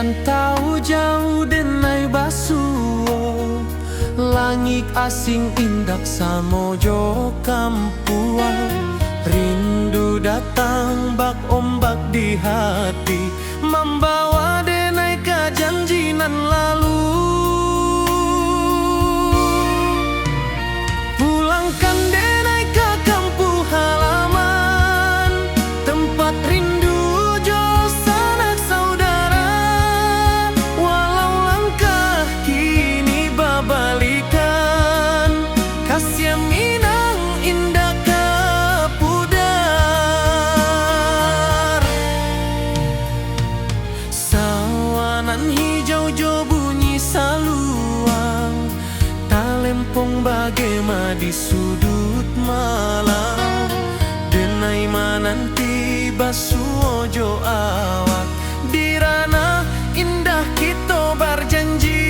Rantau jauh denai basuo, langit asing indak samojo kampuan. Rindu datang bak ombak di hati, membawa denai ke janjinan lalu. Pulangkan denai ke kampung halaman, tempat rindu jo sanak saudara. Walau langkah kini babalikan, kasih minang indah ke pudar. Sawanan hijau jo bunyi saluang, talempong bagema di sudut malam. Denai mananti basuo jo awak, di ranah indah kita berjanji.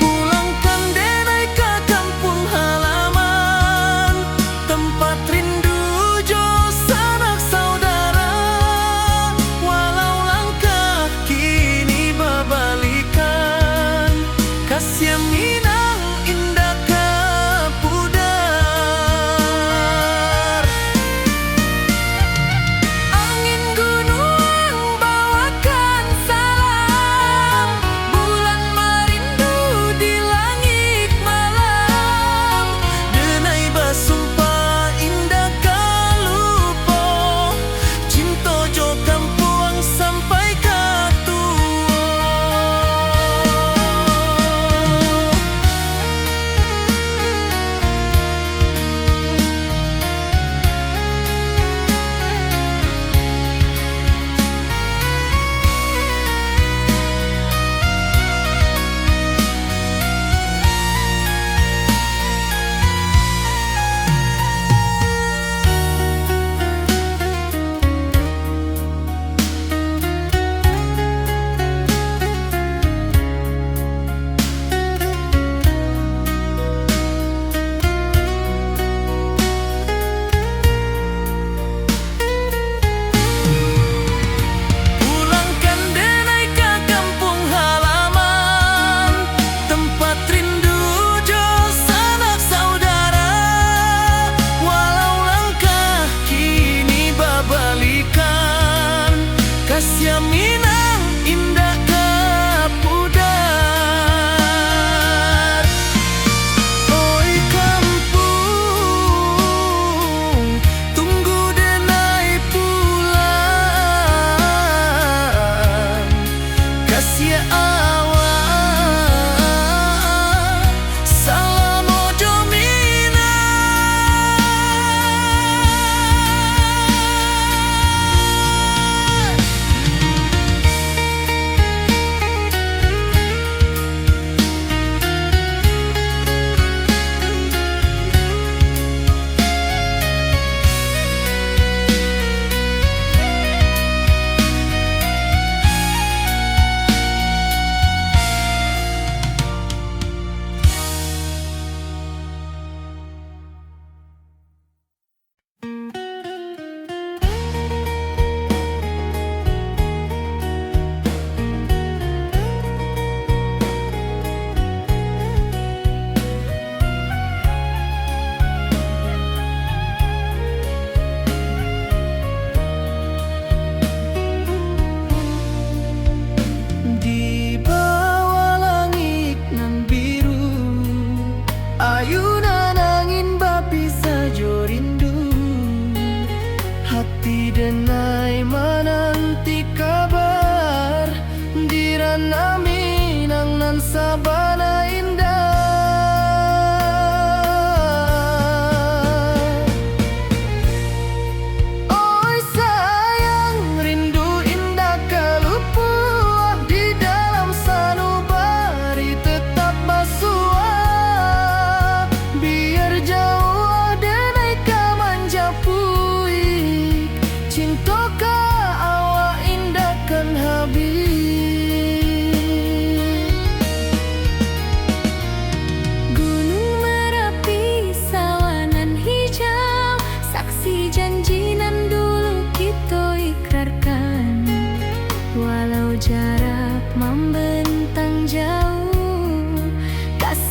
Pulangkan denai ke kampung halaman, tempat rindu jo sanak saudara. Walau langkah kini babalikan, kasih minang indah ke pudar. Angin gunung bawakan salam, bulan merindu di langit malam. Denai basumpah indah kalupo, cinta jo kampuang sampai ke tua.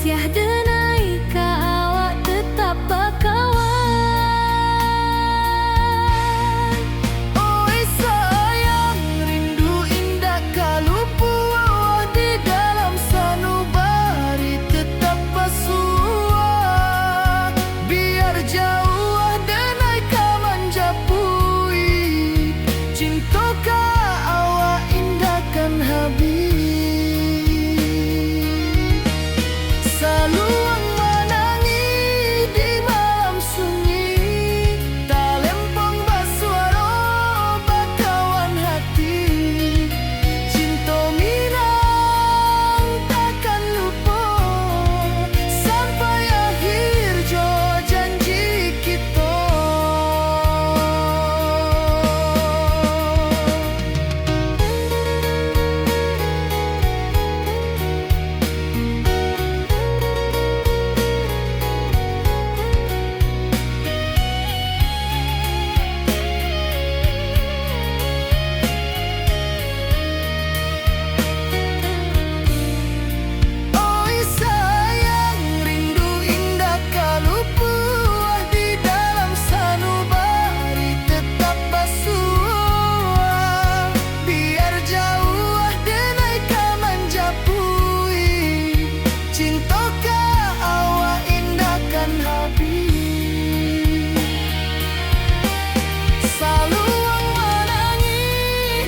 Siah denai ka awak tetap bakawan. Oi sayang, rindu indah kalupu awak di dalam sanubari tetap basua. Biar jauh denai ka manjapui, cinta ka awak indahkan habis. Saluang menangi di malam sunyi, talempong basuara bakawan hati. Cinta minang takkan lupa sampai akhir jo janji kita. Oi sayang, rindu indah kalupu di dalam sanubari tetap basua. Biar jauh denai ka manjapui, cinta ka awak indahkan habis. Saluang menangi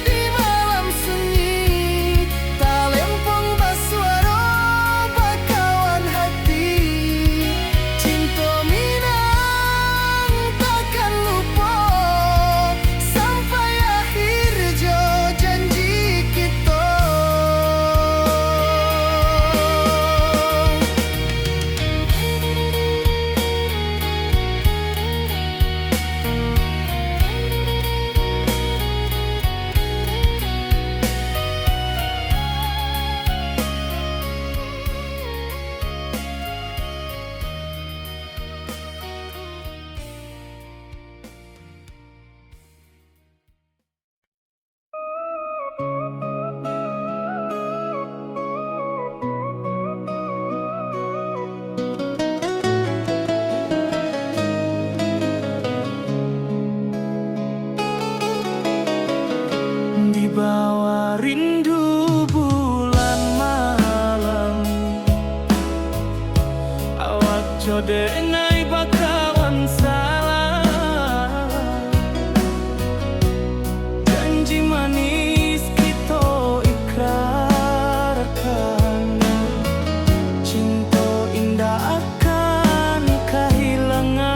di malam sunyi, talempong basuara bakawan hati. Cinta minang takkan lupa sampai akhir jo janji kita. Di bawah rindu bulan malam, awak jodenai bakawan salah. Janji manis kita ikrarkan, cinta indah akan kehilangan.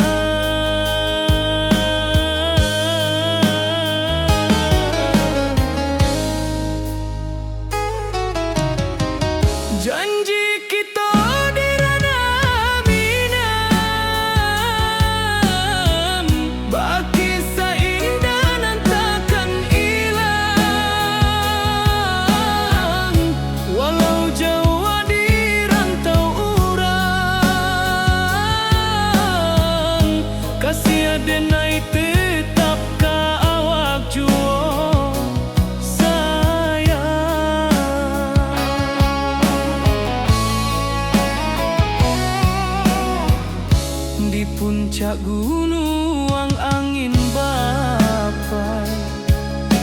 Janji kita di ranah minam, baki seindah nan takkan hilang. Walau jauh di rantau urang, kasih denai tetap ka awak jua. Di puncak gunung angin bapai,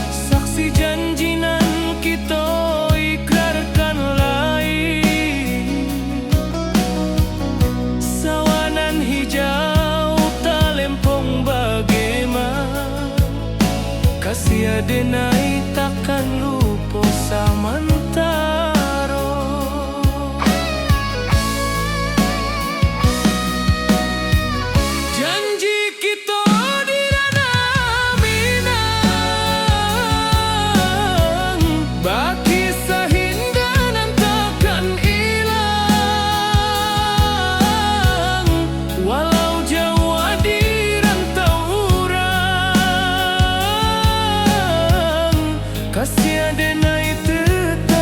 saksi janji nan kita ikrarkan lain. Sawanan hijau talempong bagaimana, kasih denai takkan lupa samantara. Janji kita di ranah minang, baki sahinda nan takkan hilang. Walau jauh di rantau urang, kasih denai tetap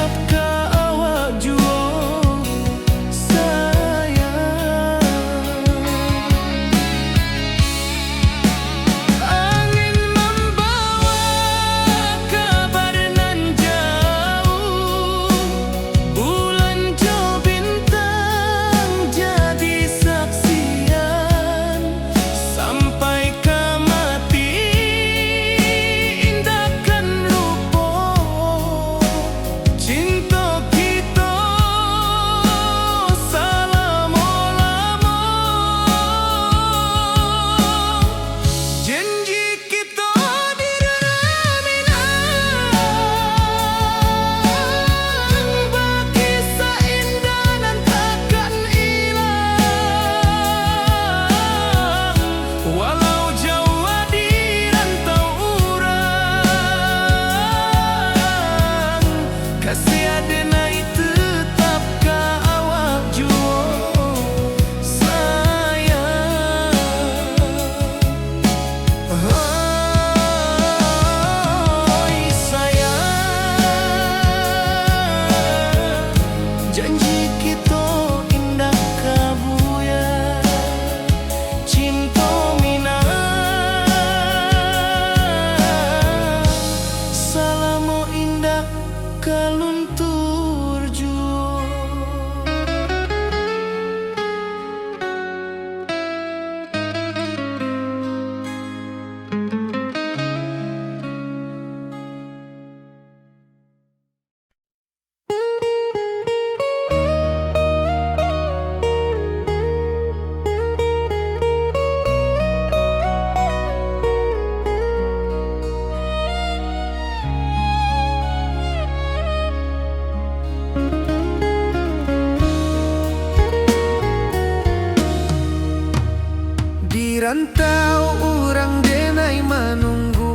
rantau orang denai menunggu,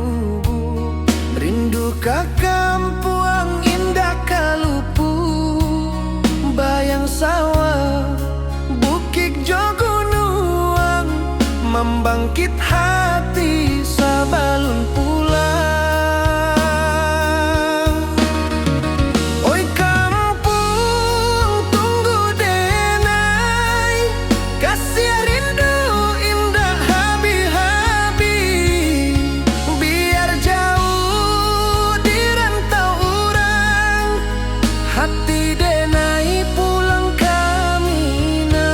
rindu ka kampuang indah kalupu, bayang sawah bukit jogunuang, membangkit hati sabalun pulang. Oi kampung tunggu denai, kasih rindu indah habi-habi, biar jauh di rantau orang, hati denai pulang kami nang.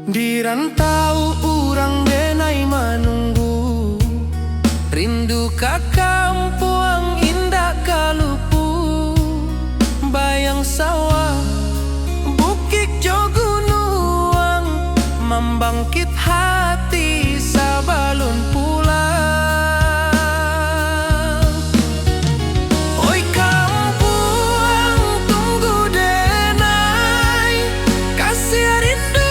Di rantau urang denai menunggu, rindu ka kampuang indah kalupu, bayang sawah bukit jogunuang, membangkit hati sabalun pulang. Oi kampuang tunggu denai, kasih rindu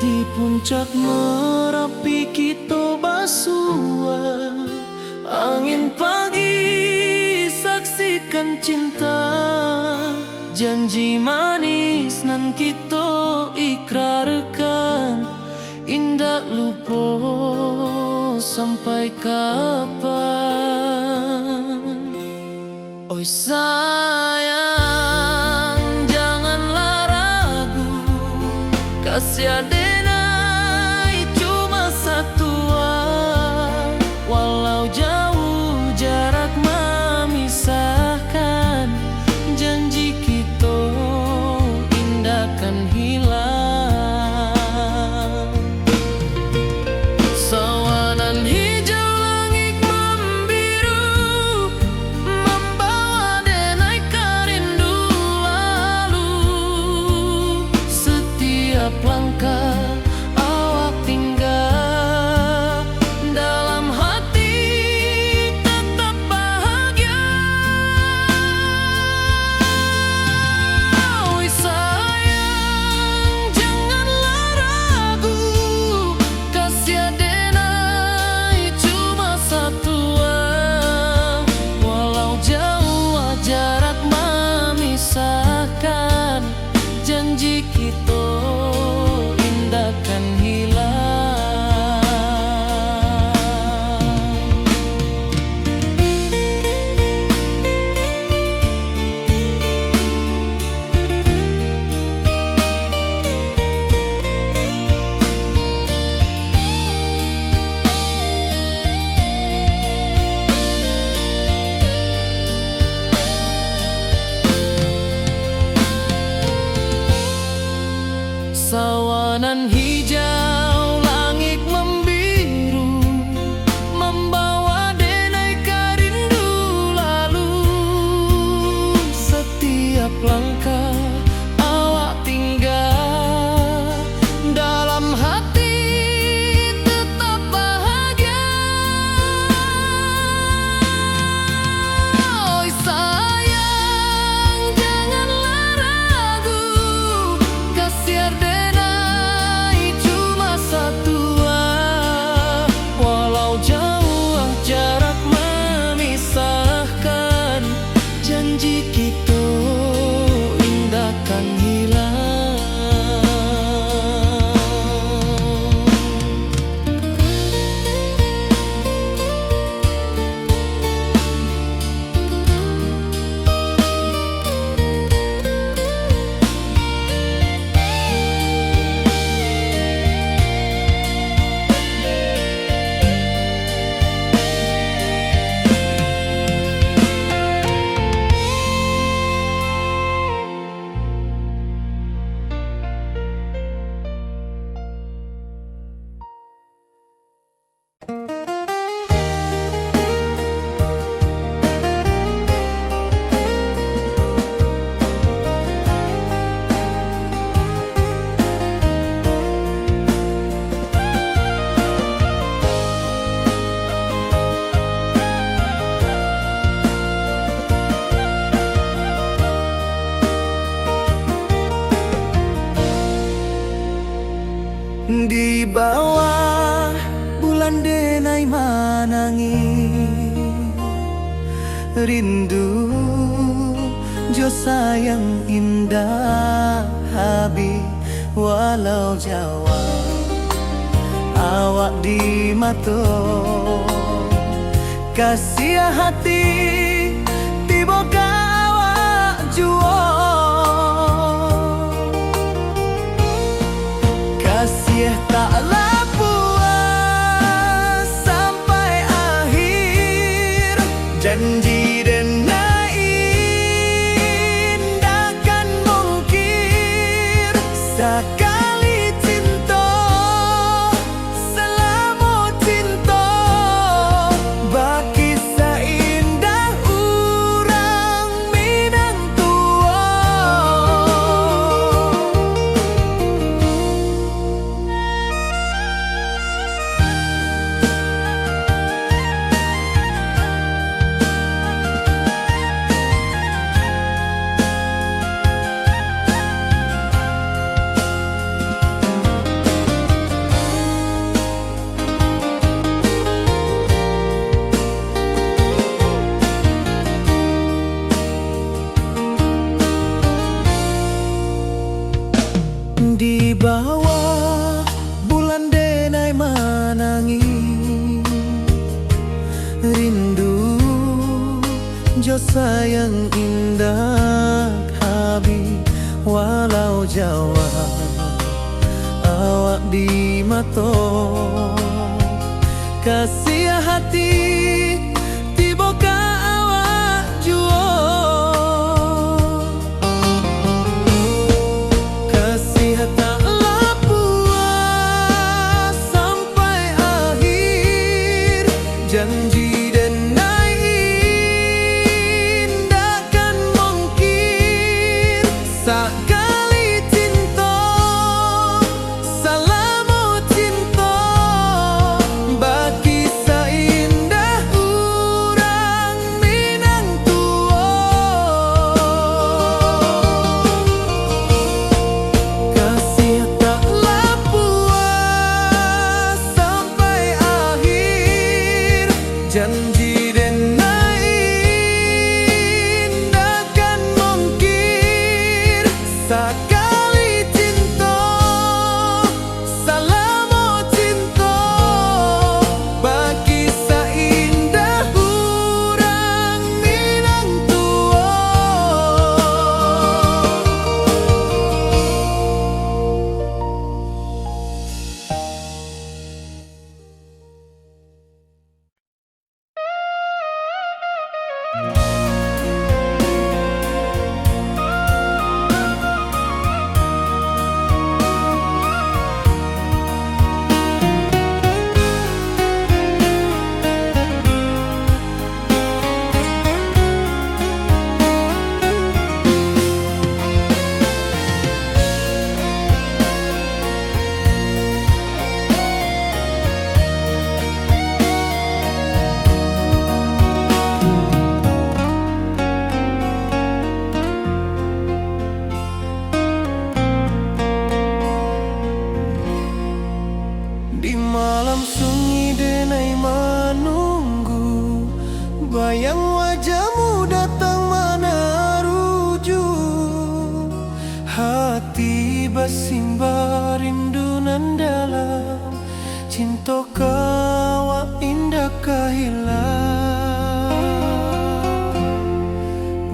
di puncak Merapi kita basua, angin pagi saksikan cinta, janji manis nan kita ikrarkan, indah lupa sampai kapan. Oi sayang janganlah ragu, kasih denai cuma satuan, walau jauh jarak memisahkan, janji kita indahkan hilang. Sawanan hijau langit membiru, membawa denai kerindu lalu, setiap langkah awak tinggal, dalam hati tetap bahagia. Oi sayang janganlah ragu, kasih denai cuma satuan, walau jauh jarak memisahkan, janji kita indahkan hilang. Sawanan hijau, langit membiru, membawa denai rindu lalu. Setiap langkah awak tinggal, dalam hati tetap bahagia. Oi sayang, janganlah ragu, kasih denai cuma satu. Walau jauh jarak memisahkan, janji kita indahkan hilang. Di bawah bulan denai manangi, rindu jo sayang indah habi. Walau Jawa awak di mato, kasih hati tiba ka awak juo. Kasih taklah puas sampai akhir, janji denai indahkan mungkir. Sekali cinta selama cinta, baki seindah urang Minang tua. Di bawah bulan denai manangi, rindu jo sayang indah habi. Walau Jawa awak di mato, kasih hati tiba ka awak juo. Taklah puas sampai akhir, janji denai indahkan mungkir. Sekali cinta selama cinta, baki seindah basimba rindu nan dalam, cinta kawa indah kahilang.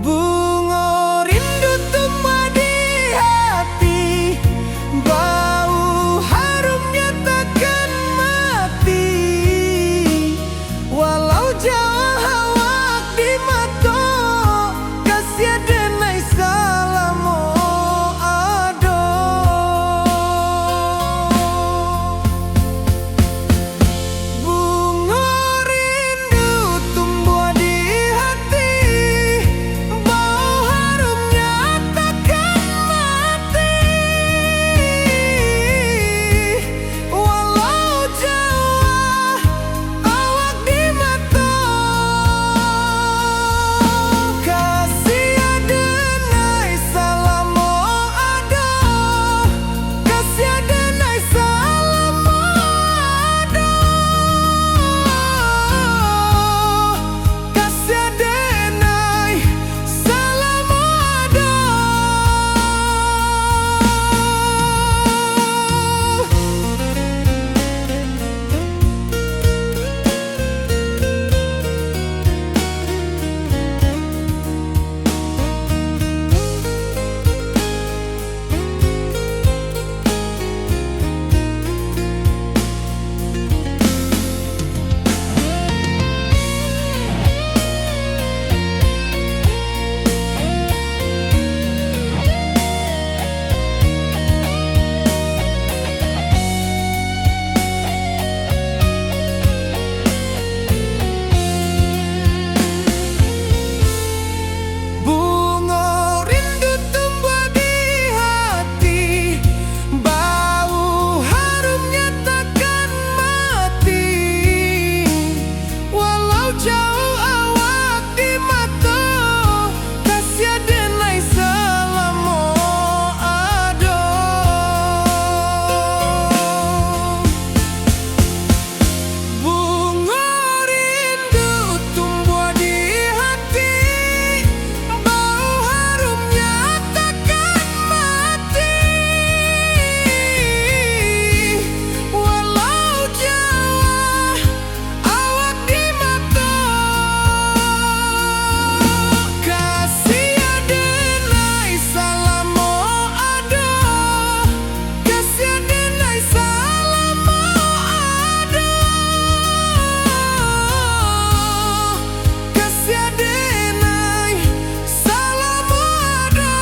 Bunga rindu tumbuh di hati, bau harumnya takkan mati. Walau jauh hawak di mata, kasih denai salamo ado. Bunga rindu tumbuh di hati, bau harumnya takkan mati. Walau jauh awak di mata, kasih denai salamo ado, kasih denai salamo ado, kasih denai salamo ado. Bunga rindu tumbuh di hati, bau harumnya takkan mati. Walau jauh awak di mata, kasih denai salamo ado. Bunga rindu tumbuh di hati, bau harumnya takkan mati. Walau jauh awak di mata, kasih denai salamo ado, kasih denai salamo ado, kasih denai salamo ado.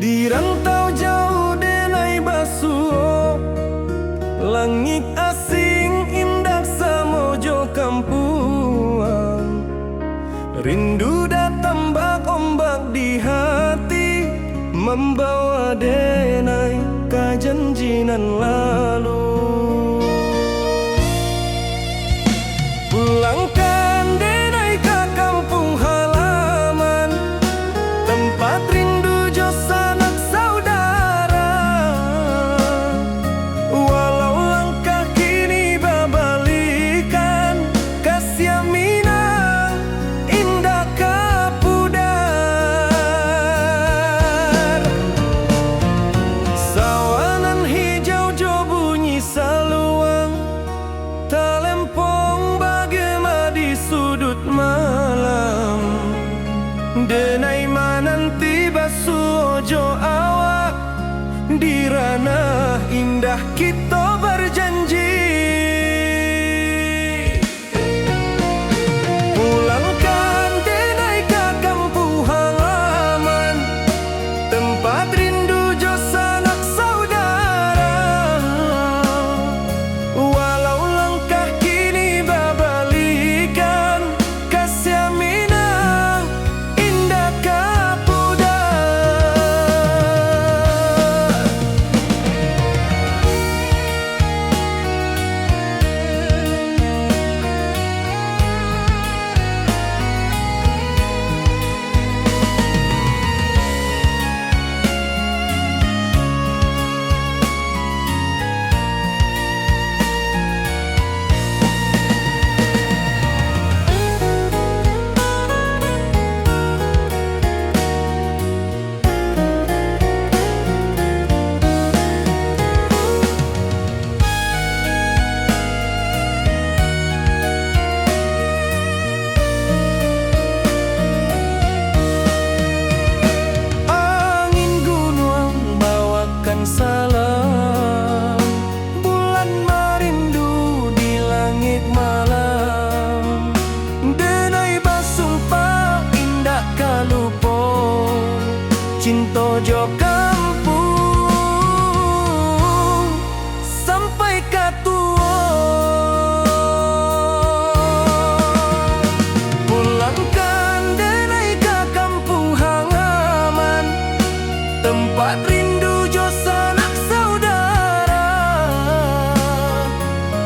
Di rantau jauh denai basuh, langit asing indah samojo kampuang. Rindu datang bak ombak di hati, membawa denai kajanjinan lalu. Pulangkan denai ke kampung halaman, tempat rindu jo sanak saudara. Walau langkah kini babalikan, kasih minang indah kapudar. mananti basuojo awak di ranah indah kita berjanji. Pulangkan denai ke kampung halaman, tempat rindu jo sanak saudara. Walau langkah kini babalikan, kasih minang indah kapuda. Salam bulan merindu di langit malam, denai basumpah indah kalupo cinta jo kampung sampai katua. Pulangkan denai ke kampung halaman, tempat rindu jo sanak saudara.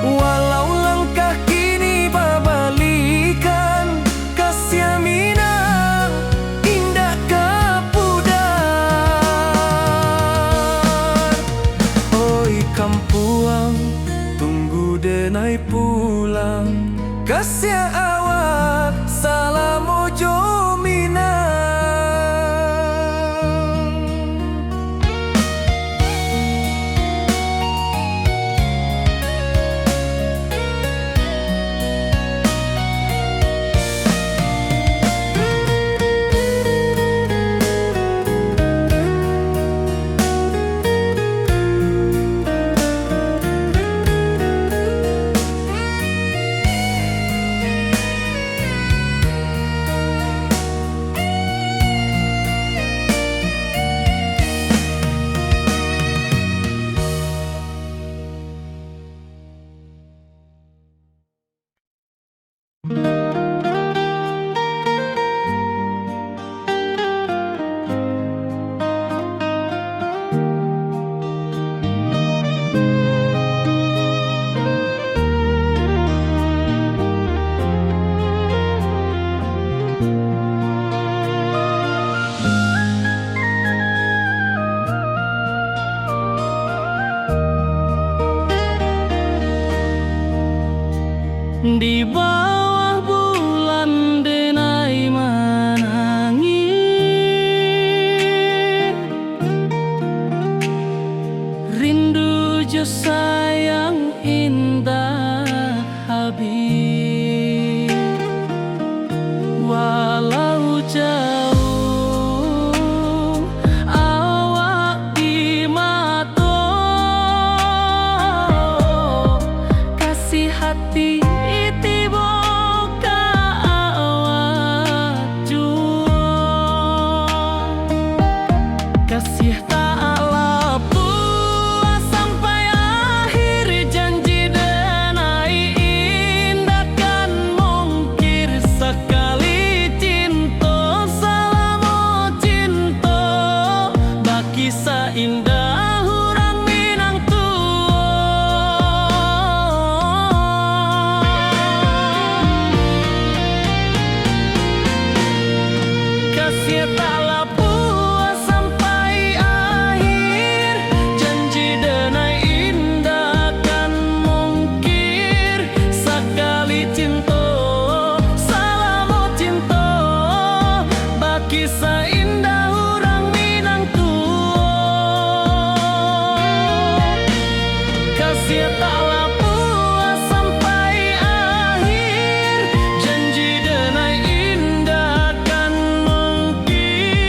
Walau langkah kini babalikan, kasih minang indah kapudar. Oi kampuang, tunggu denai pulang, kasih awak salam ojo minang. Di bawah bulan denai menangi, rindu jo sayang indah habis. Walau jauh awak di mata, kasih hati kasih tak puas sampai akhir, janji denai indah kan mungkir sekali cinta. Salam cinta baki seindah hurang minang kasih tak kisah indah urang minang kasih taklah puas sampai akhir, janji denai indah kan mungkir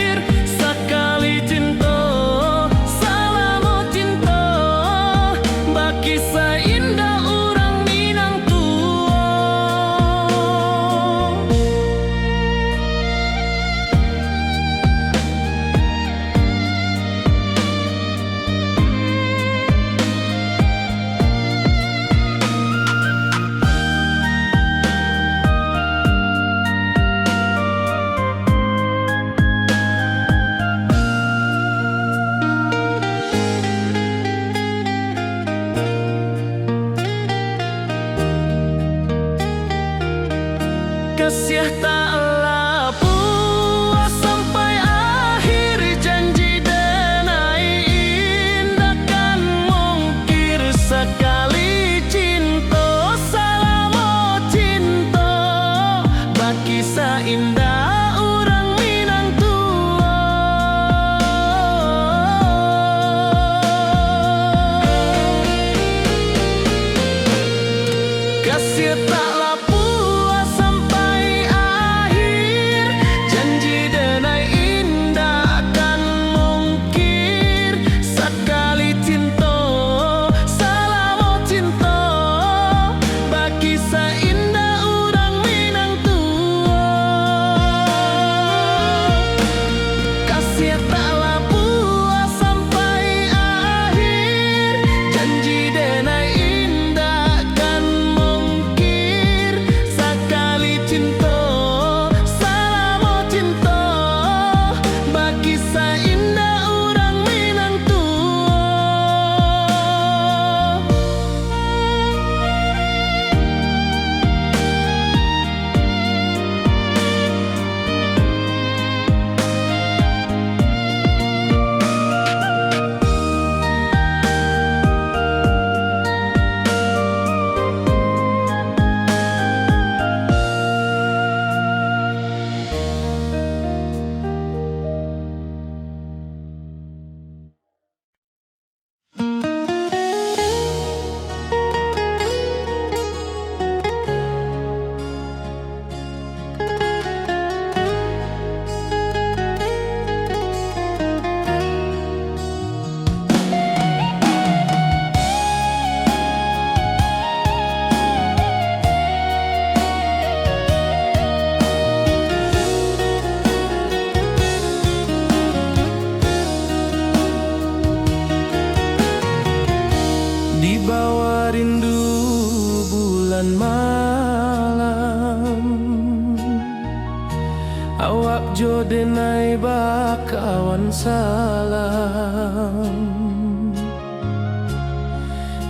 kawan salam.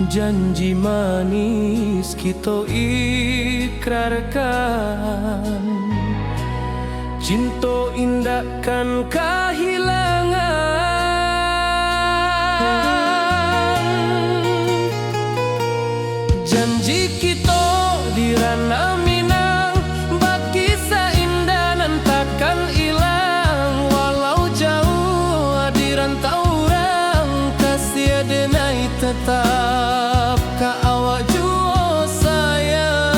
Janji manis kita ikrarkan, cinta indahkan kehilangan. Janji kita di ranah Minang, bagi seindah nan takkan hilang. Walau jauh di rantau orang, kasih denai tetap ka awak jua sayang.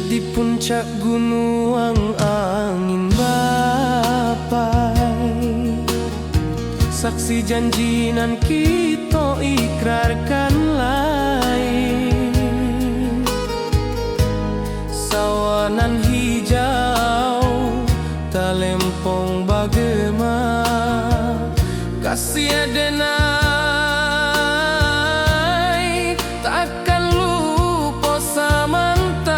Di puncak gunung angin bapai, saksi janji nan kita ikrarkan lain. Sawanan hijau talempong bagema, kasih denai takkan lupa samantara.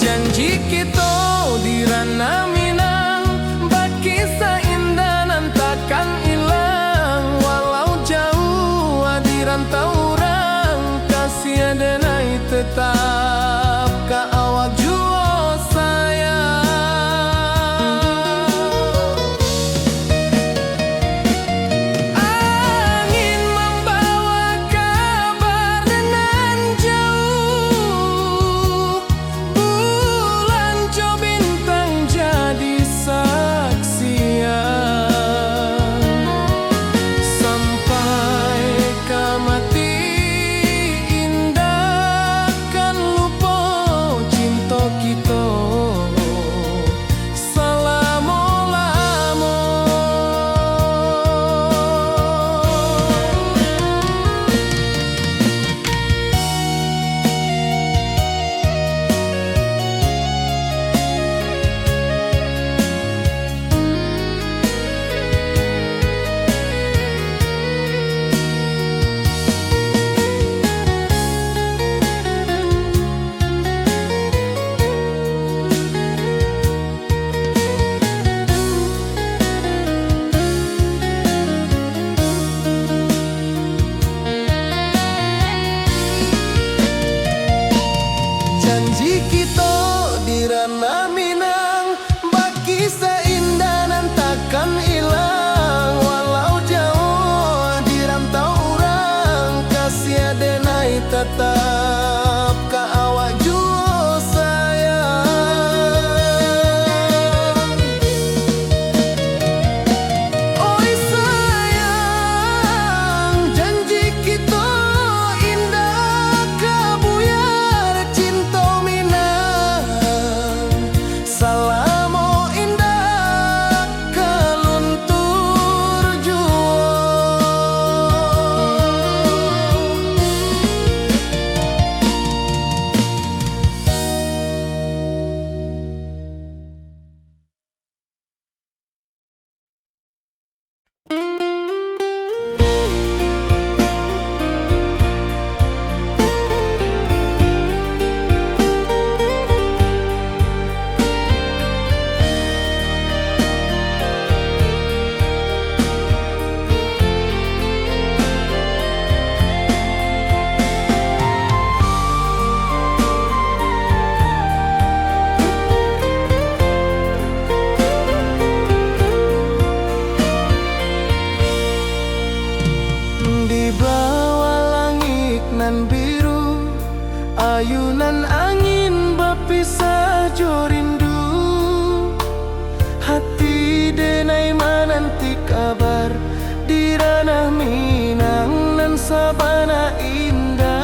Janji kita di ranah Minang, bagi seindah nan takkan hilang. Walau jauh di rantau orang, kasih denai tetap ka awak jua sayang. Angin membawa kabar nan jauh, bulan jo bintang jadi saksian. Sampai ke mati indah kan lupa cinta kita selama-lama. Janji kita di ranah Minang, bagi seindah nan takkan hilang. Walau jauh di rantau orang, kasih denai tetap ka awak jua sayang. Oi sayang, janji kita indah kabuyar cinta Minang. Salamo indah keluntur jua. Di bawah langit nan biru, ayunan angin berpisah jo rindu. Hati denai menanti kabar di ranah Minang nan sabana indah.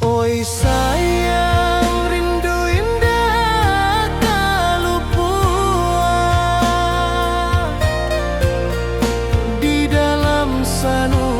Oi sayang, rindu indah kalupua di dalam sanu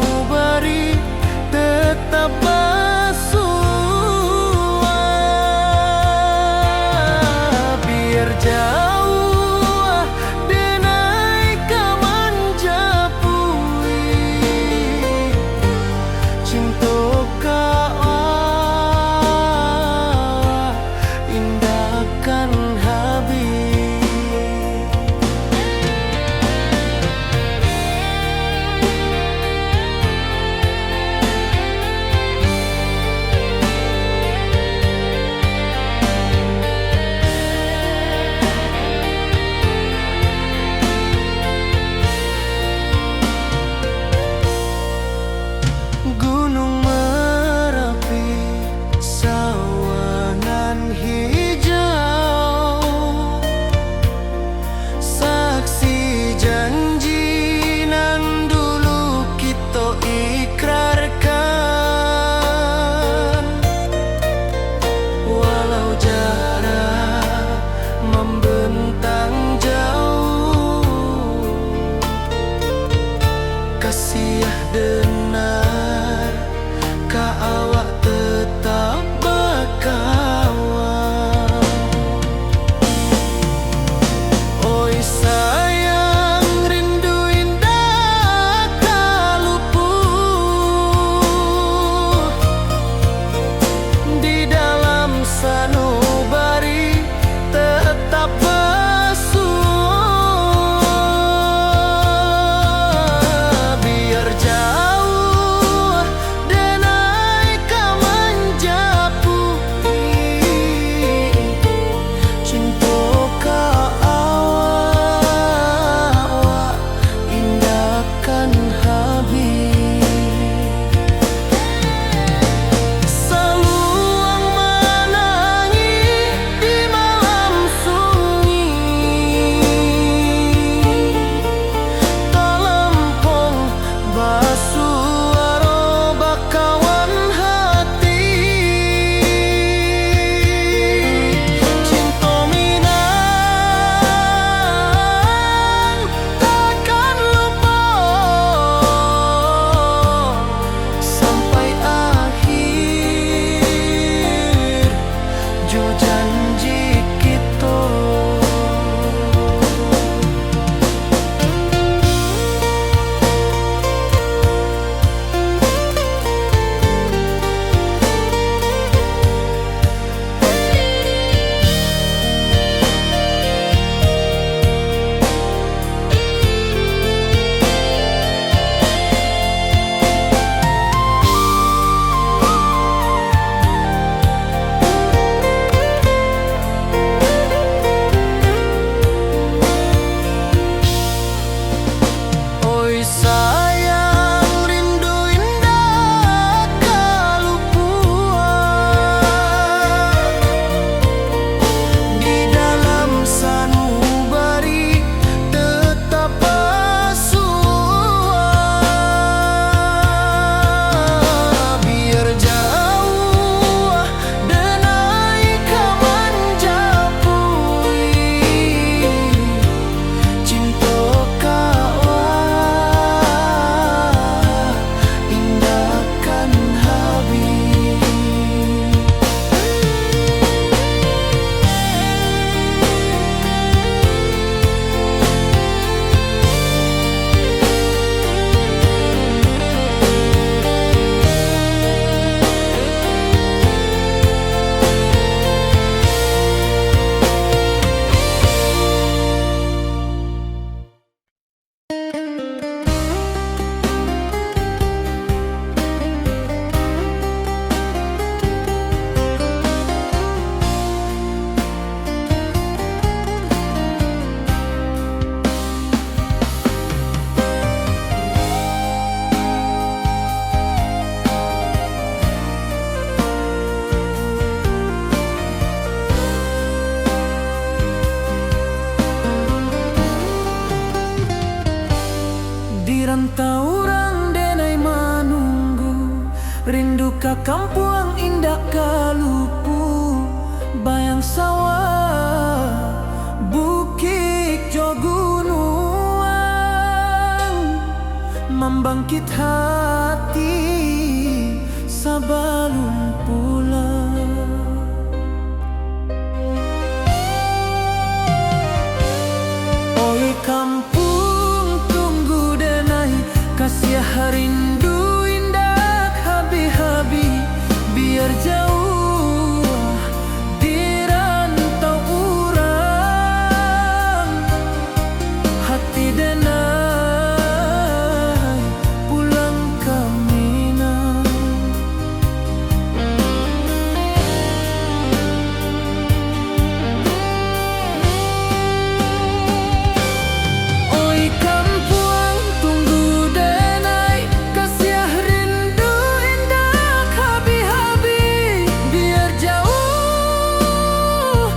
rantau orang denai manunggu, rindu ka kampung indah kalupu, bayang sawah bukit jo gunung, membangkit hati sabalun pulang. Oi kampung tunggu denai, kasih rindu indah habi-habi, biar jauh di rantau urang, hati denai pulang ke Minang. Oi kampung tunggu denai, kasih rindu indah habi-habi, biar jauh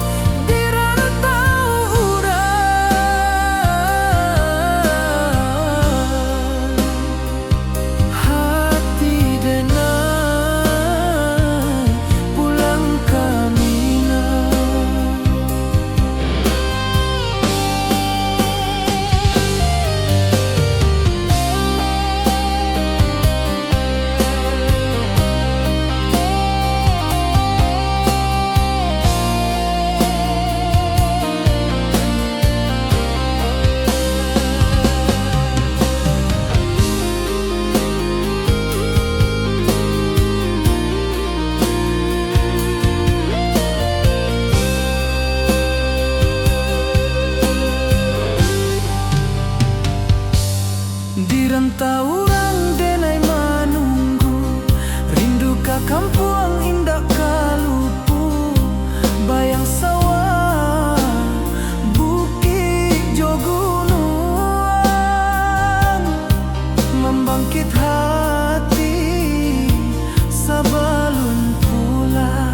di rantau urang, hati denai pulang ke Minang. Di rantau orang denai manunggu, rindu ka kampung indah kalupu, bayang sawah bukit jo gunung, membangkit hati sabalun pulang.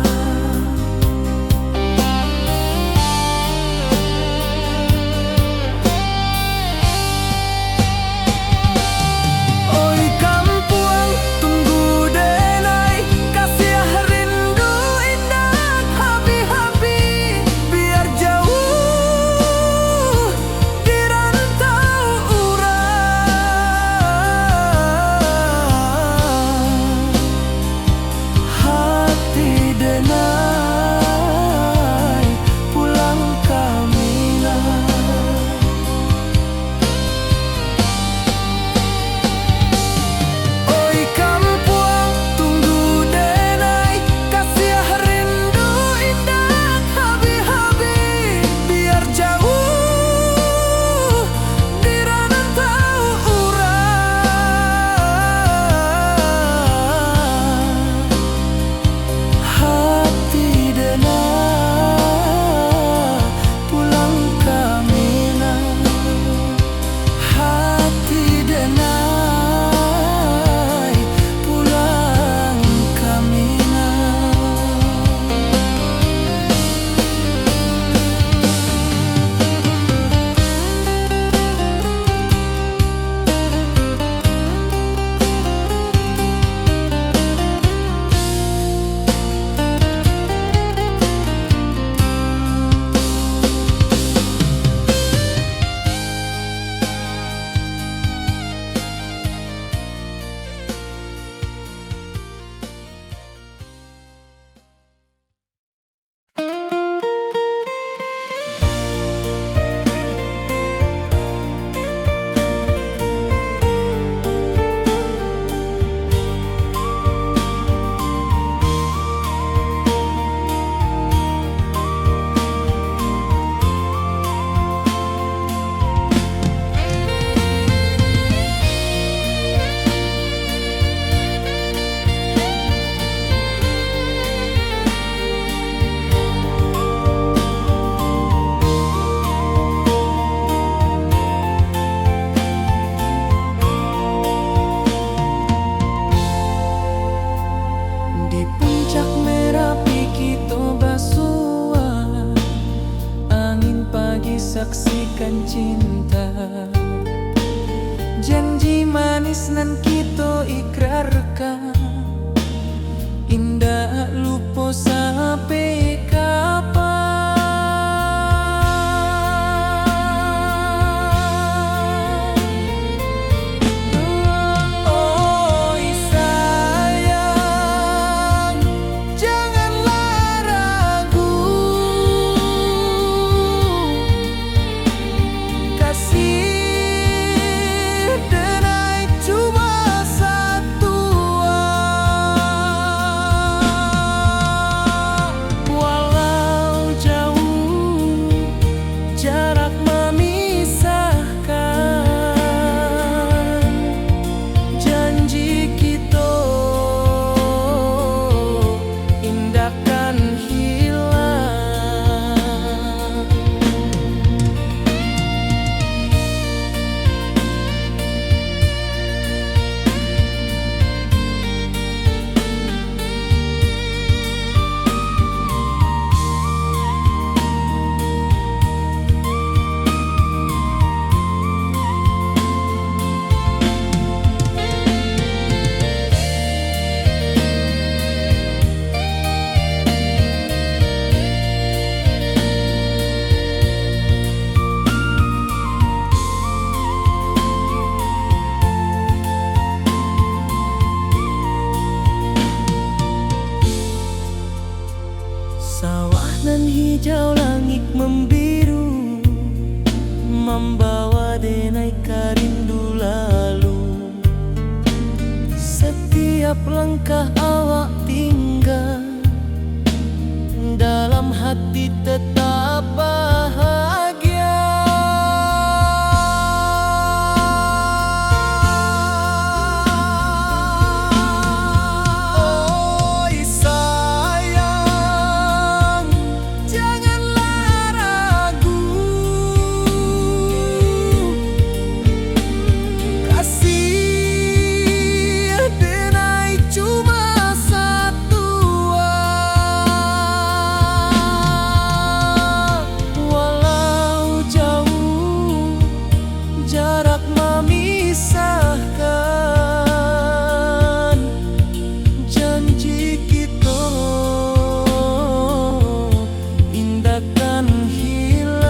Oi kampung tunggu denai, kasih rindu indah habi-habi, biar jauh di rantau urang, hati denai pulang ke Minang. Oi kampung tunggu denai, kasih rindu indah habi-habi, biar jauh di rantau urang, hati denai pulang ke Minang, hati denai pulang ke Minang. saksikan cinta Janji manis nan kita ikrarkan, indah lupa sampai kapan. Oi sayang, janganlah ragu, kasih denai cuma satu. Walau jauh jarak memisahkan, janji kita indahkan hilang. Sawah nan hijau, langit membiru, membawa denai rindu lalu. Setiap langkah awak tinggal, dalam hati tetap bahagia. Oi sayang, janganlah ragu, kasih denai cuma satu. Walau jauh jarak memisahkan, janji kita indahkan hilang.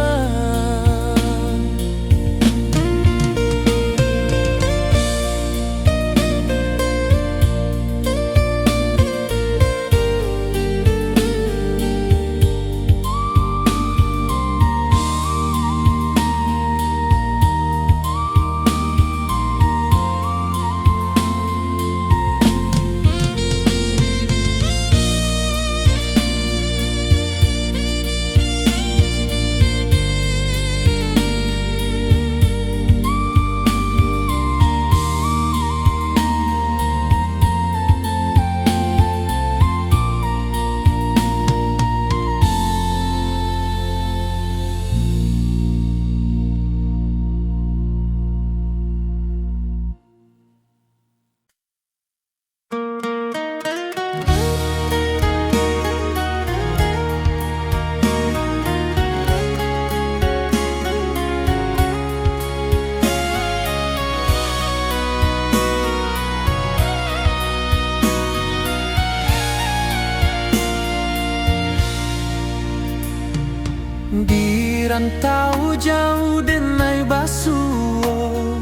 Di rantau jauh denai basuh,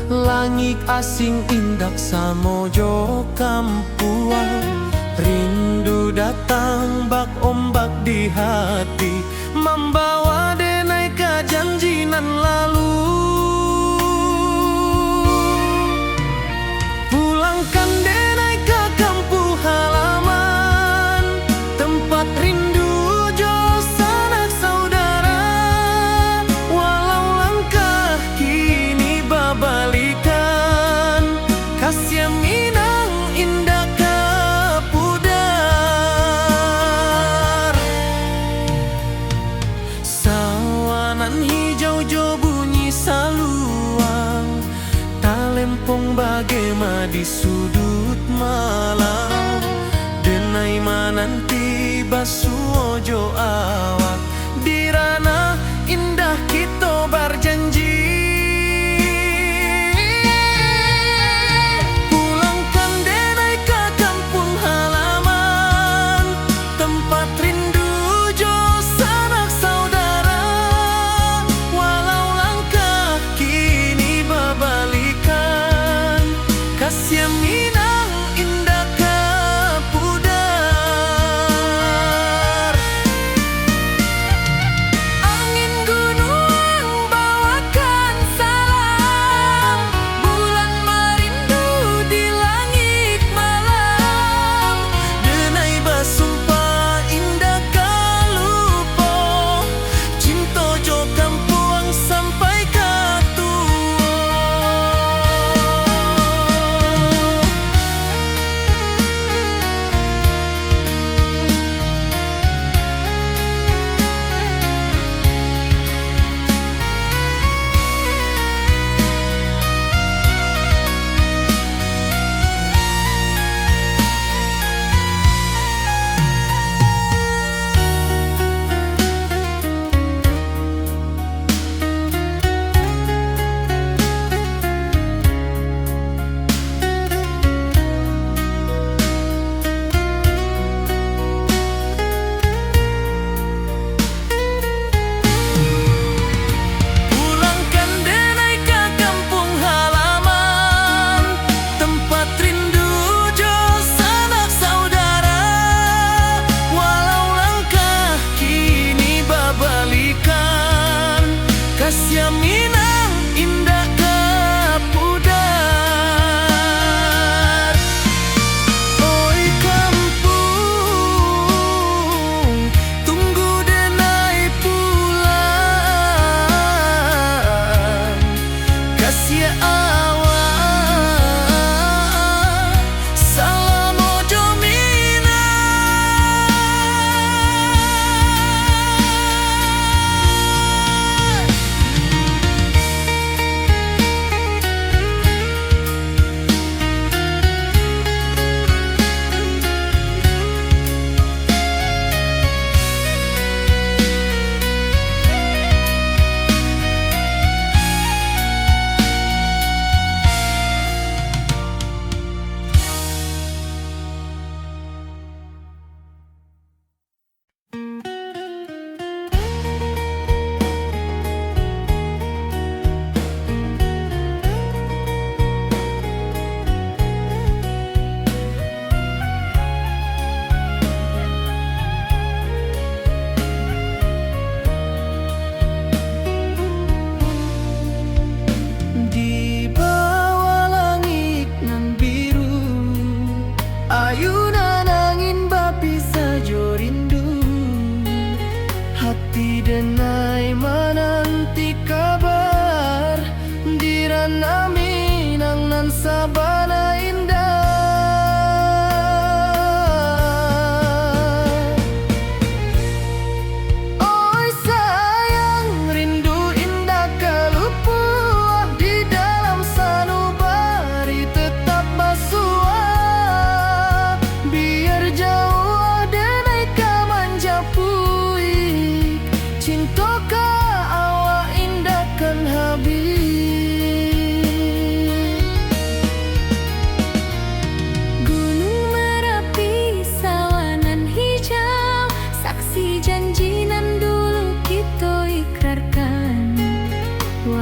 langit asing indak samojo kampuan. Rindu datang bak ombak di hati, membawa denai ke janji nan lalu. Pulangkan denai ke kampung halaman, tempat rindu jo sanak saudara. Walau langkah kini babalikan, kasih minang indah ke pudar. Sawanan hijau jo bunyi saluang, talempong bagema di sudut malam. Denai mananti basuh jo awak, di ranah indah kita berjanji.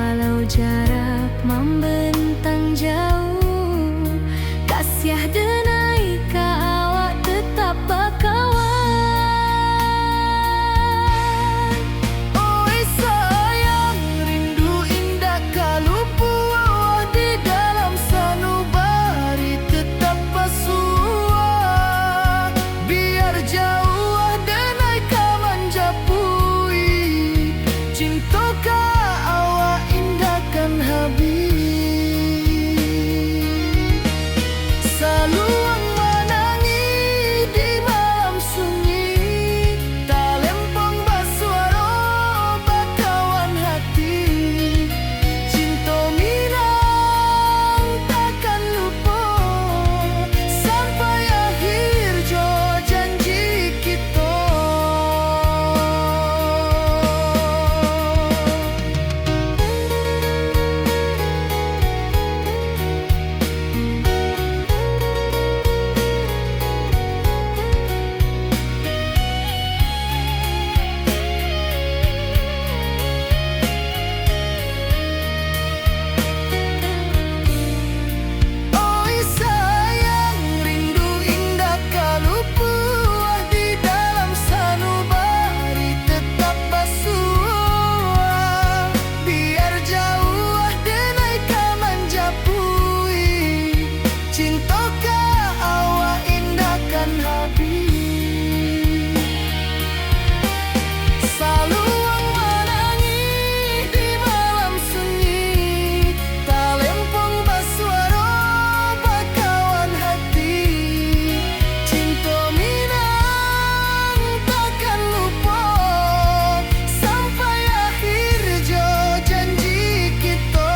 Walau jarak membentang jauh, kasih denai ka awak tetap bakawan. Oi sayang, rindu indah kalupu awak di dalam sanubari tetap basua. Biar jauh denai ka manjapui, cinta ka awak indahkan habis. Saluang menangi di malam sunyi, talempong basuara bakawan hati. Cinta minang takkan lupa sampai akhir jo janji kita. Oi sayang, rindu indah kalupu di dalam sanubari tetap basua. Biar jauh denai ka manjapui, cinta ka awak indahkan habis. Saluang menangi di malam sunyi, talempong basuara bakawan hati. Cinta minang takkan lupa sampai akhir jo janji kita.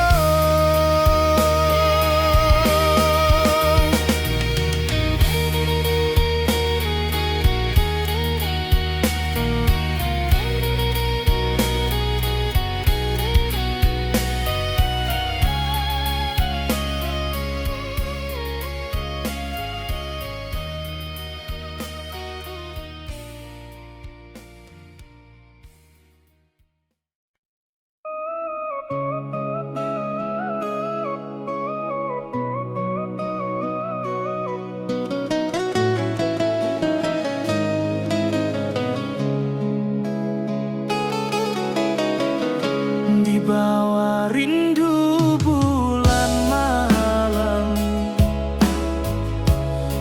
Di bawah rindu bulan malam,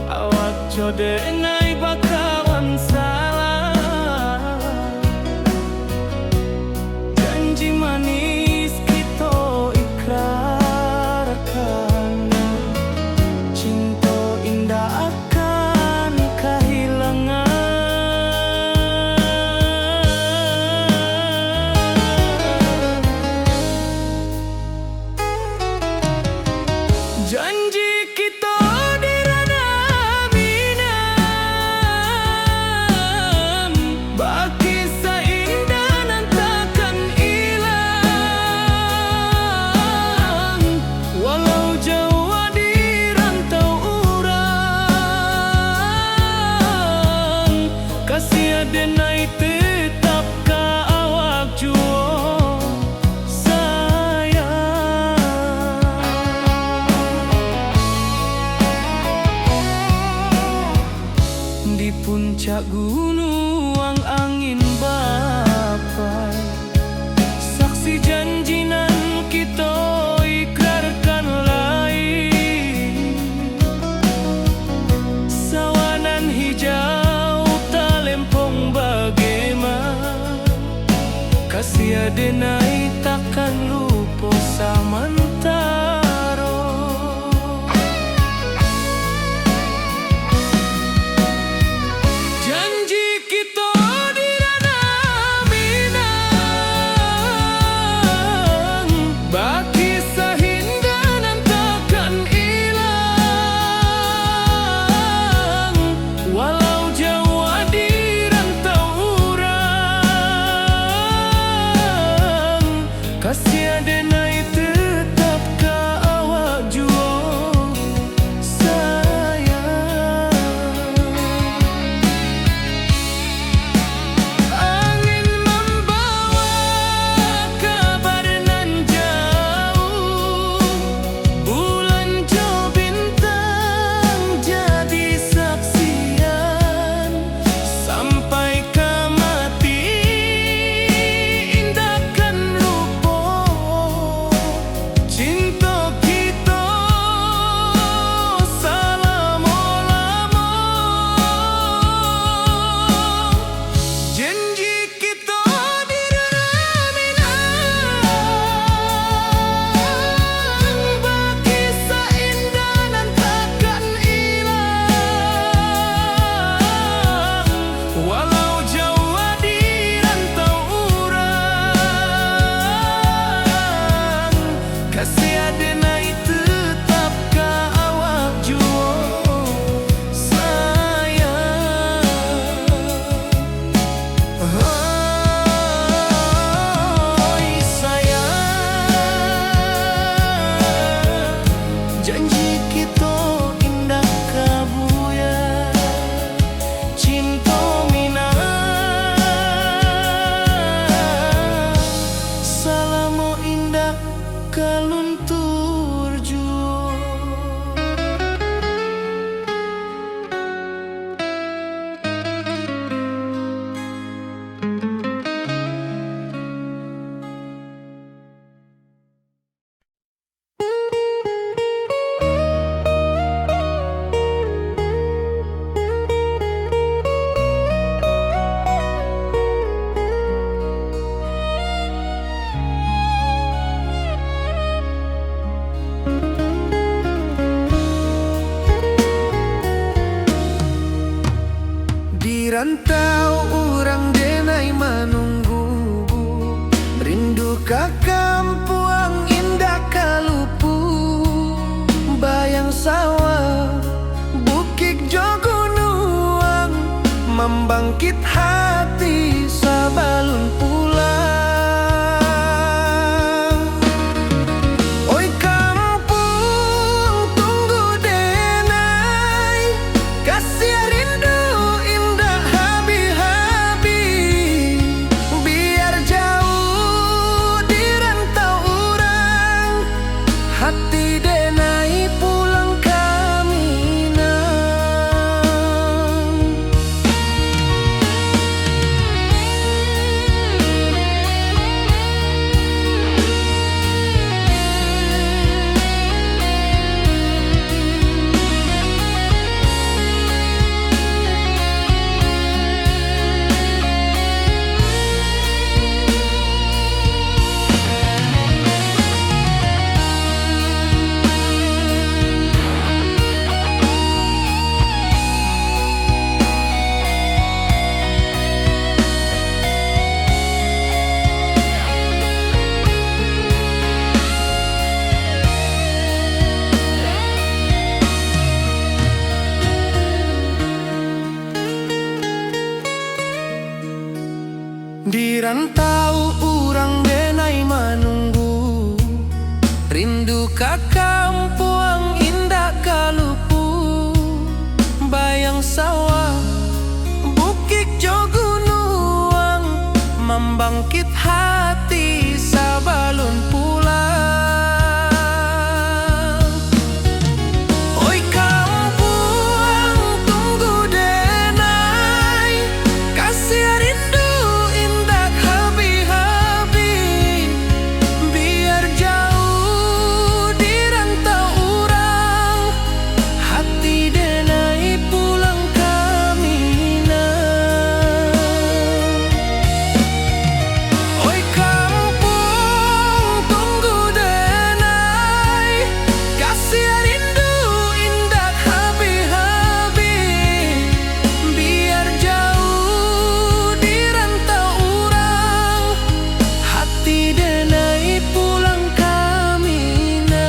awak jodenai bakawan salah. Janji manis kita ikrarkan, cinta indah akan kehilangan. Janji kita di ranah minam, baki seindah nan takkan hilang. Walau jauh di rantau urang, kasih denai tetap ka awak jua sayang. kaluntur jua. Di rantau orang denai menunggu, rindu ka kampuang indah kalupu. Bayang sawah, bukit jo gunung, membangkit hati sabalun pulang. Oi kampung tunggu denai, kasih rindu indah habi-habi. Biar jauh di rantau orang, hati denai pulang ke Minang. Di rantau orang denai menunggu, rindu ka kampuang indah kalupu. Bayang sawah, bukit jo gunung, membangkit hati sabalun pulang. Oi kampung tunggu denai, kasih rindu indah habi-habi. Biar jauh di rantau orang, hati denai pulang ke Minang. Oi kampung tunggu denai, kasih rindu indah habi-habi. Biar jauh di rantau orang, hati denai pulang ke Minang.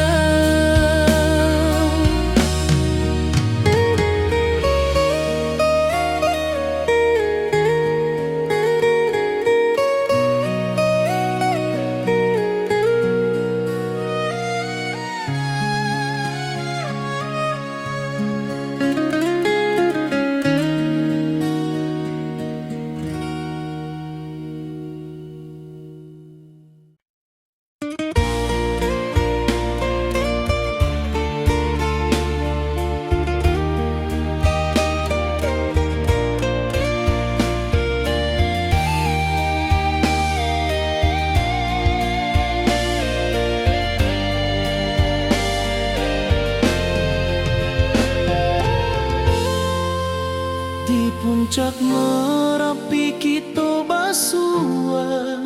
Di puncak Merapi kita basua,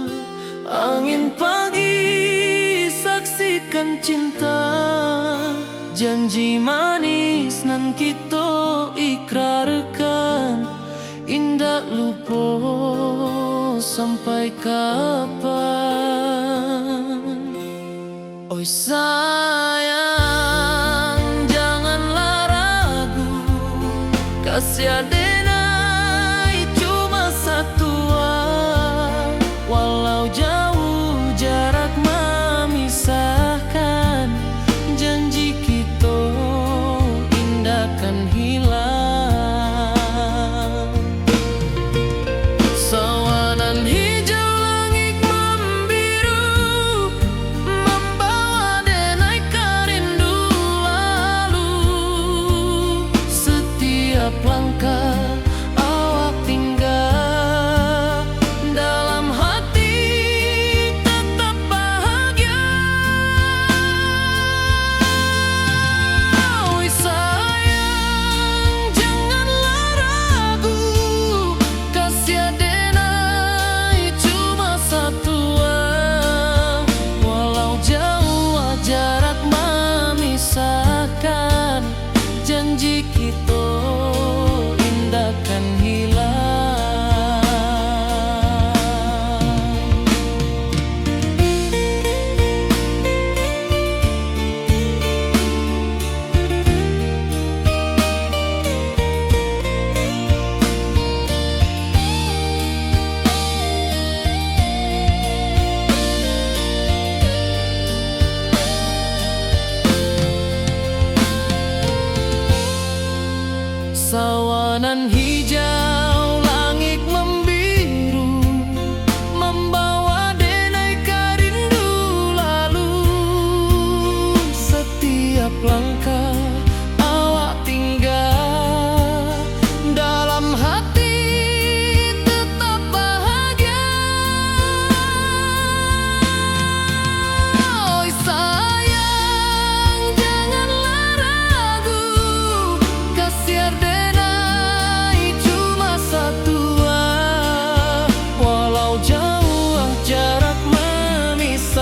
angin pagi saksikan cinta. Janji manis nan kita ikrarkan, indah lupa sampai kapan. Oi sayang, janganlah ragu, kasih denai cuma satu. Walau jauh jarak memisahkan, janji kita indah kan hilang. Sawanan hijau langit membiru, membawa Hutan hijau, langit membiru, membawa denai rindu lalu. Setiap langkah awak tinggal, dalam hati tetap bahagia. Oi sayang, janganlah ragu, kasih denai cuma satu. Walau jauh jarak memisahkan,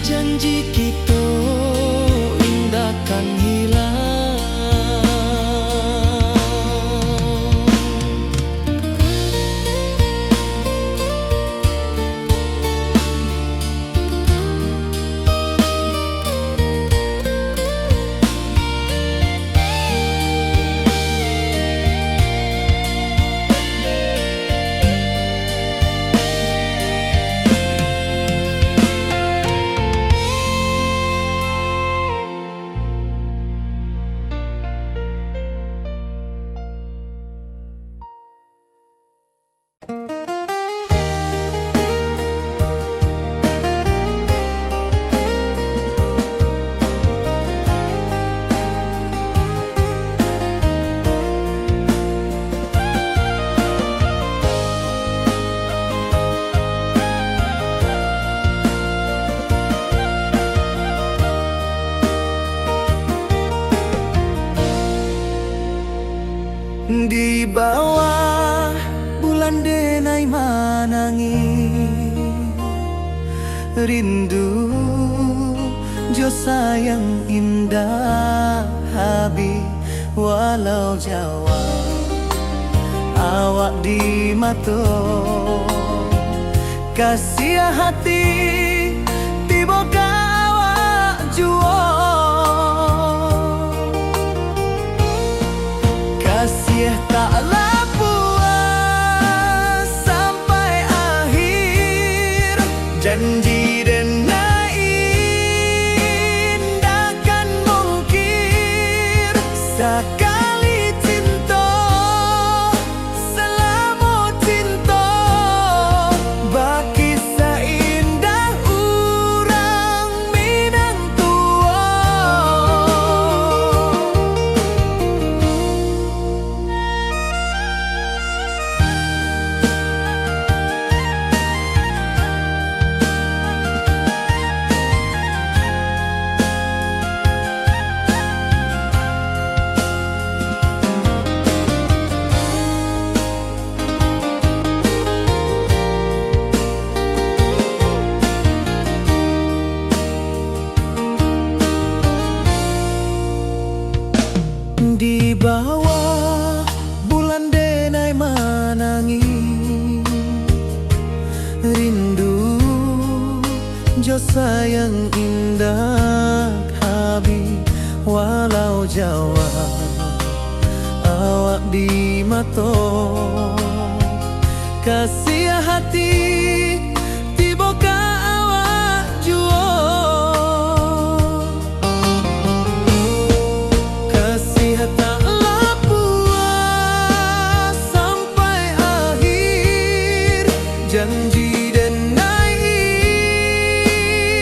janji kita indahkan hilang. Di bawah bulan denai manangi, rindu jo sayang indah habi. Walau jauh awak di mato, kasih hati tiba ka awak juo. Kasih taklah puas sampai akhir, janji denai indahkan mungkir. Sekali cinta selama cinta, baki seindah urang Minang tua. Di bawah bulan denai manangi, rindu jo sayang indah habi. Walau jauh awak di mato, kasih hati tiba ka awak juo. Kasih taklah puas sampai akhir, janji denai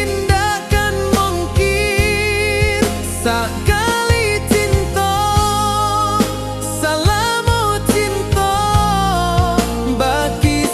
indahkan mungkir. Sekali cinta selama cinta, baki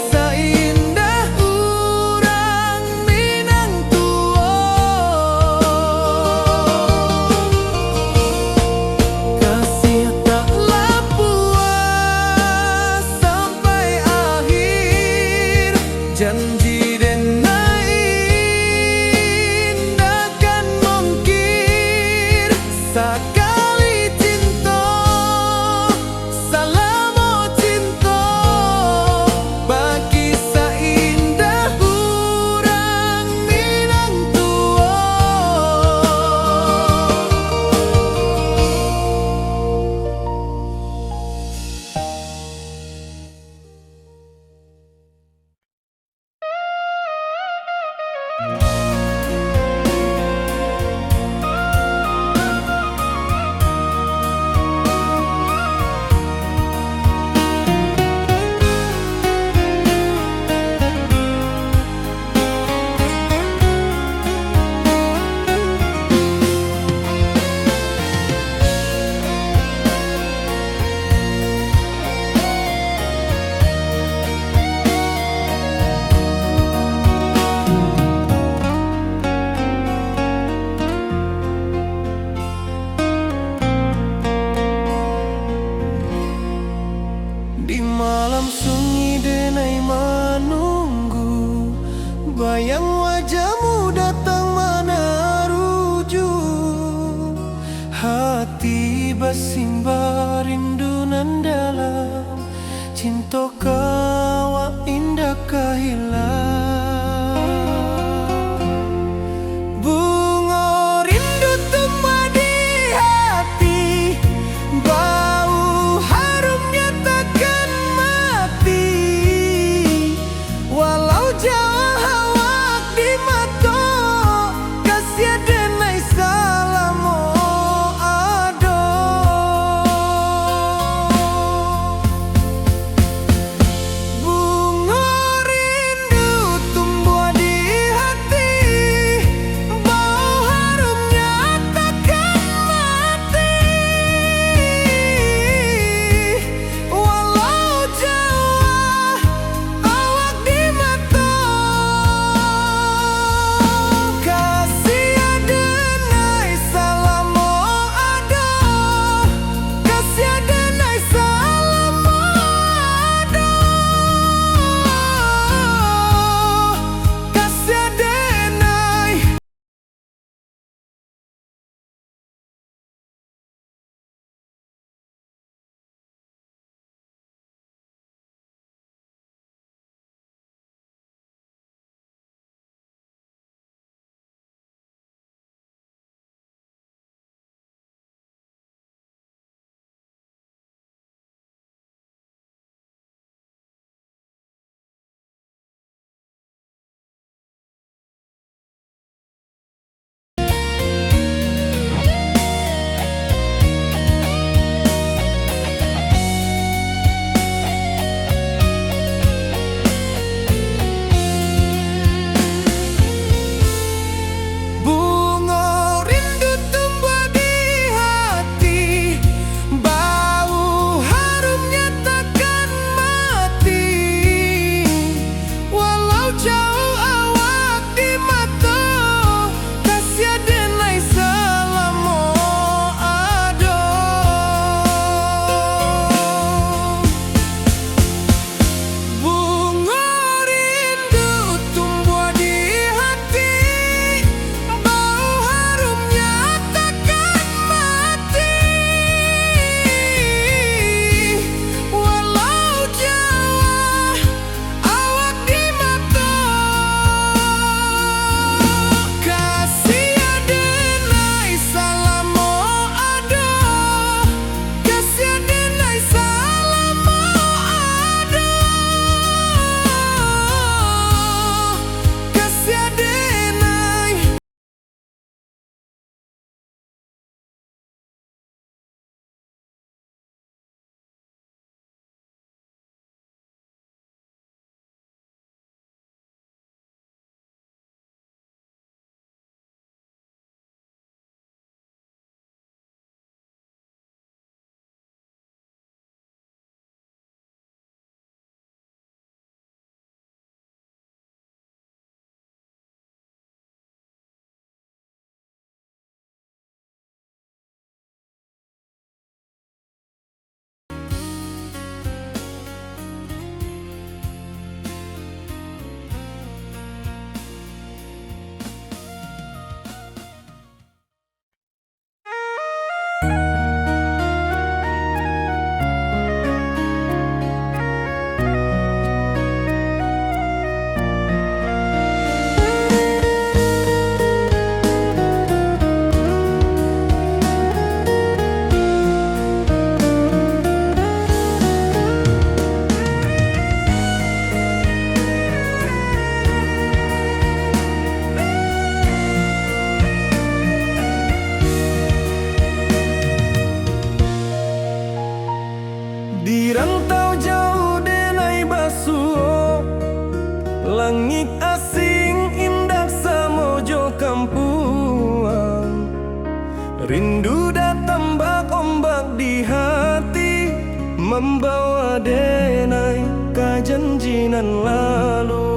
membawa denai ka janjinan lalu.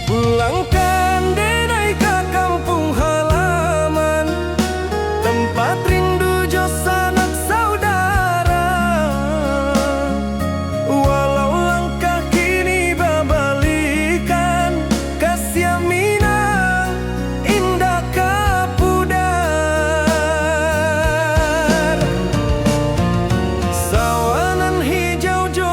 Pulangkan denai ke kampung halaman, tempat rindu jo sanak saudara. Walau langkah kini babalikan, kasih Minang indah kapudar. Sawanan hijau jo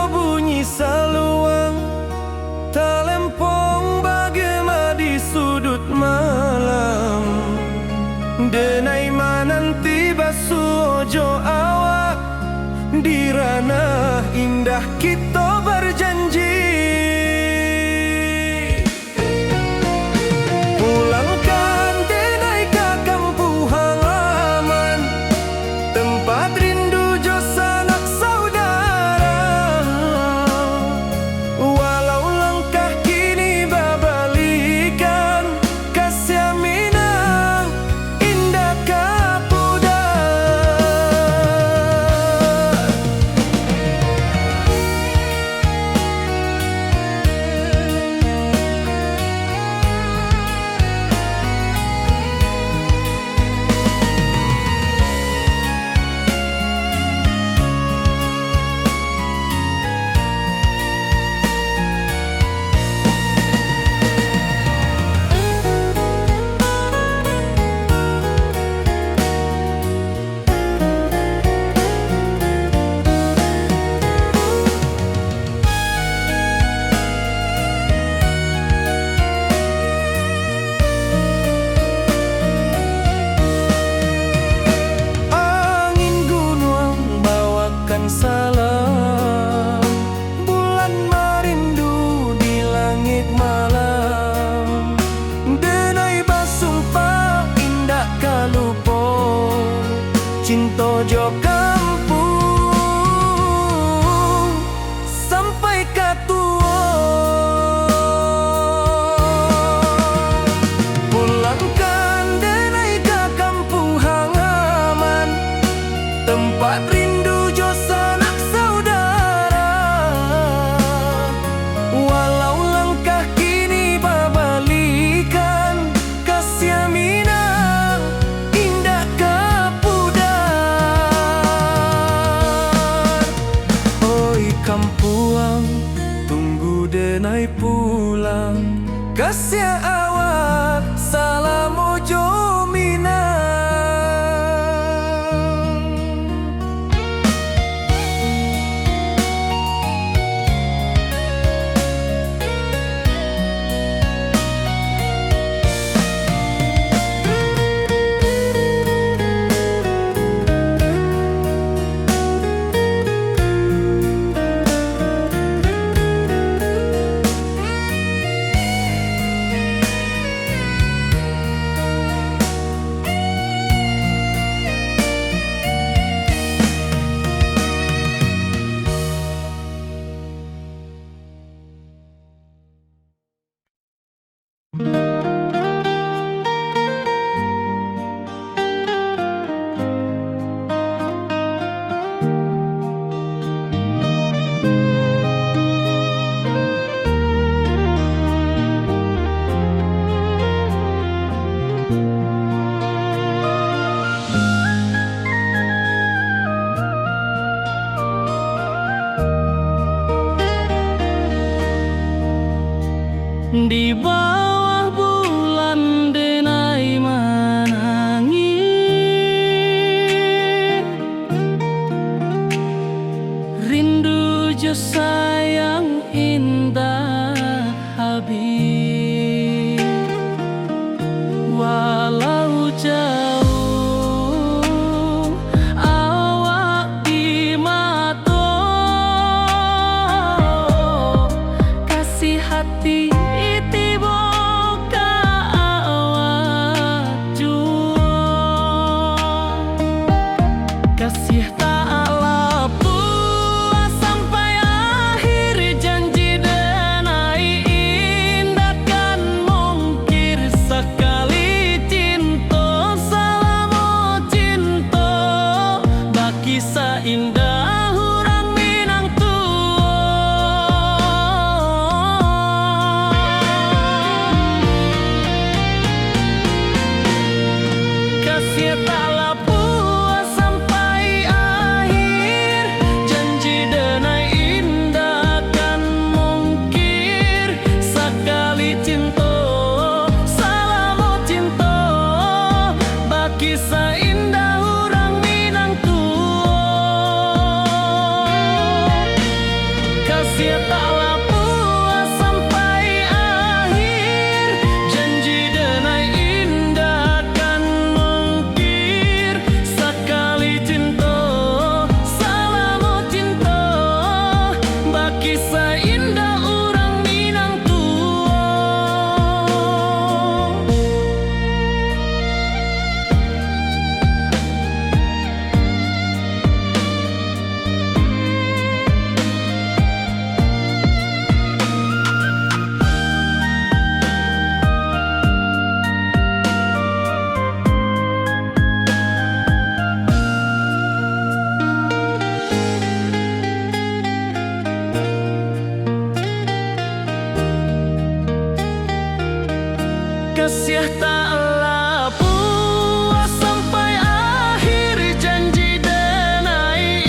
Kasih taklah puas sampai akhir, janji denai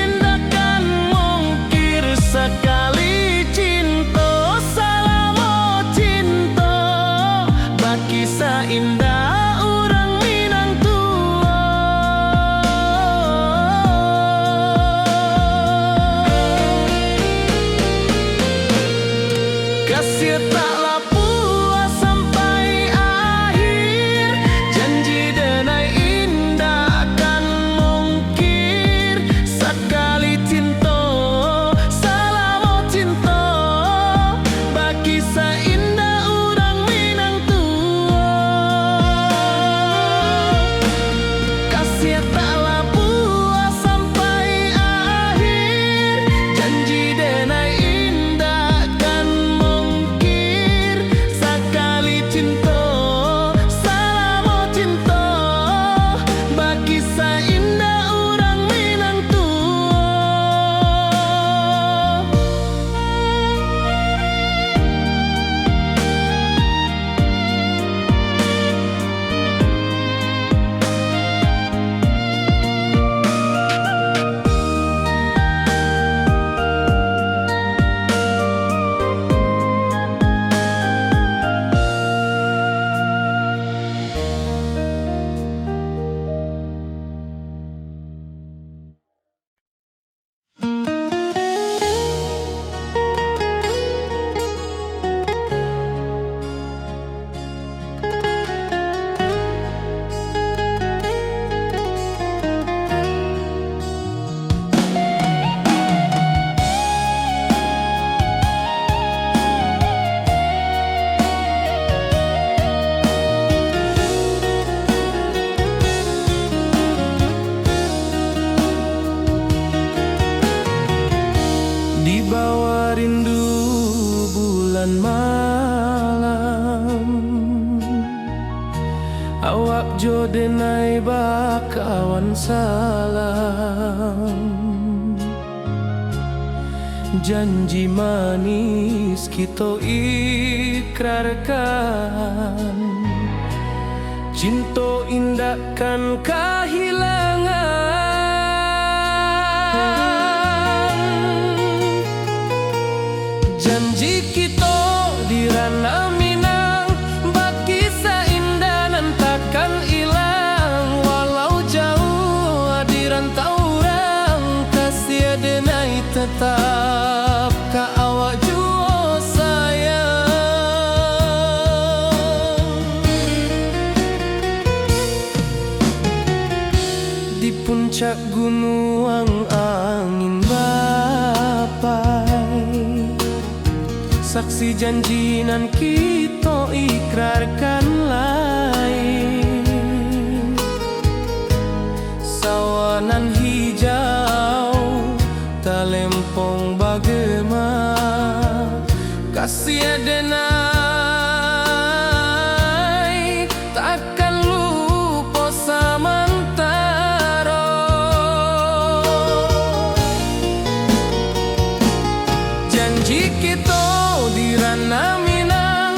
indah kan mungkir. Sekali cinta salamo cinta, baki indah orang Minang tua. Kasih taklah puas sampai akhir, janji denai indah kan mungkir. Sekali cinta salamo cinta, baki indah orang Minang tua. Kasih taklah puas sampai akhir, janji denai indah kan mungkir. Sekali cinta salamo cinta, baki indah orang Minang tua. Di bawah rindu bulan malam, awak jo denai bakawan salam. Janji manis kita ikrarkan, cinta indah kan kehilangan. Janji kita di ranah Minang, baki indah nan takkan hilang. Walau jauh di rantau orang, kasih denai tetap ka awak jua sayang. Di puncak gunung angin bapai, saksi janji nan kita ikrarkan lain. Sawanan hijau talempong bagema, kasih denai takkan lupa samantara. Janji kita di ranah Minang,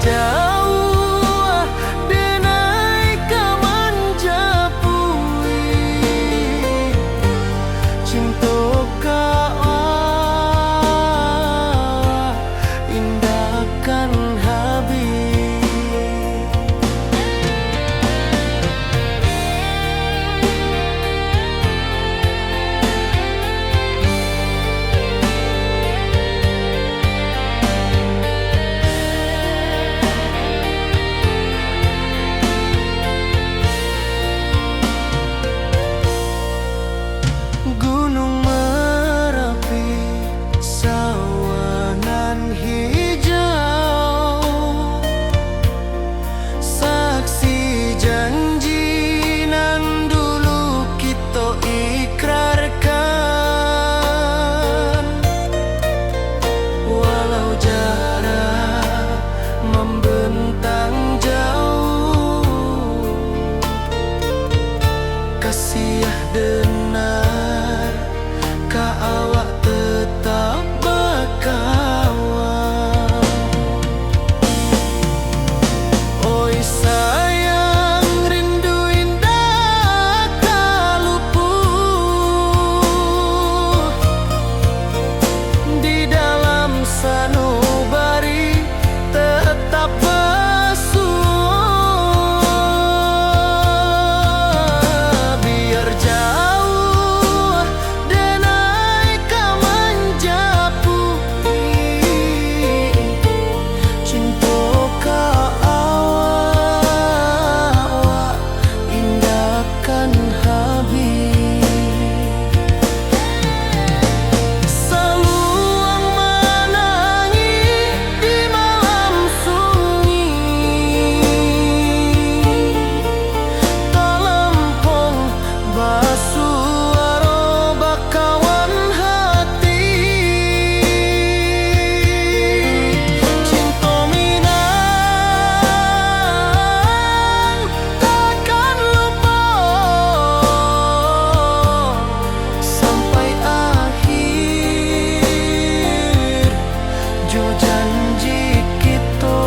jauh denai ka manjapui cinta ka indahkan habis. Gunung Merapi, sawanan hijau, saksi janji nan dulu kita ikrarkan. Walau jarak membentang jauh, kasih denar ka awak tetap berkawan. Oi sayang, rindu indah tak luput di dalam sanubari tetap bersua. Biar jauh denai ka manjapui cinta ka awak indahkan habis. Saluang menangis di malam sunyi, talempong basuara bakawan hati. Cinta Minang takkan lupa sampai akhir jo janji kita.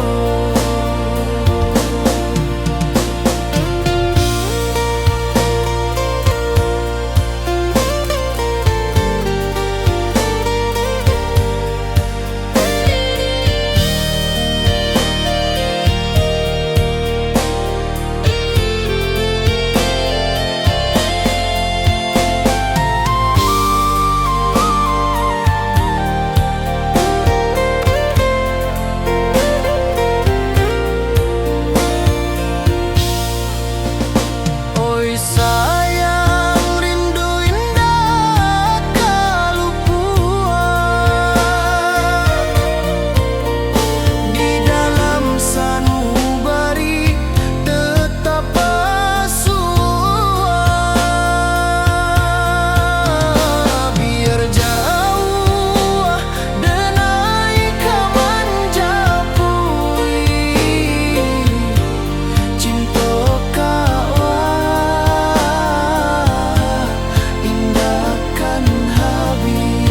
Oi sayang, rindu indah ka luput di dalam sanubari tetap bersua. Biar jauh denai ka manjapui cinta ka indahkan habis.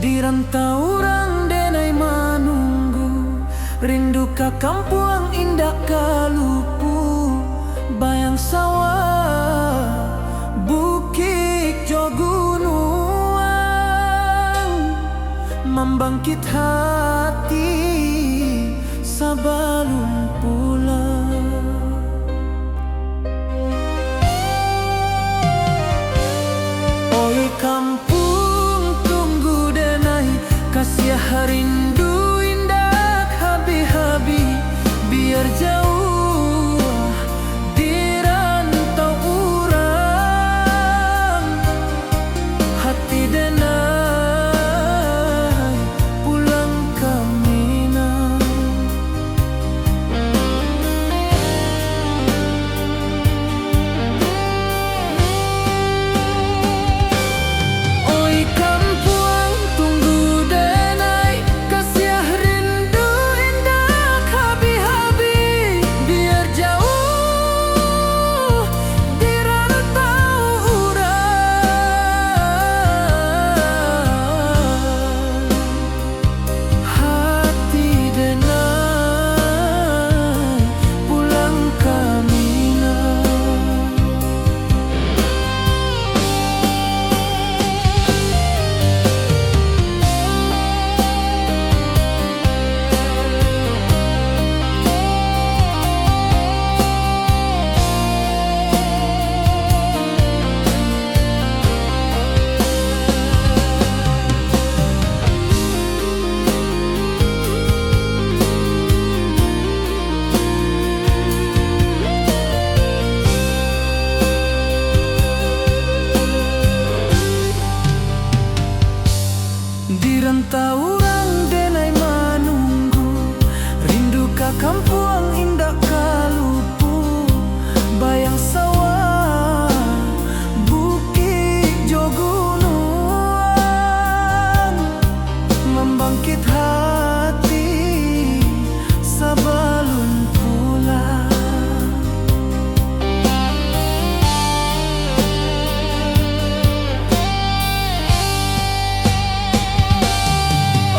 Di rantau orang denai manunggu, rindu ka kampung indah ka lupu, bayang sawah bukit jo gunung, membangkit hati sabalun pulang. bayang sawah, bukit jo gunung, membangkit hati sabalun pulang.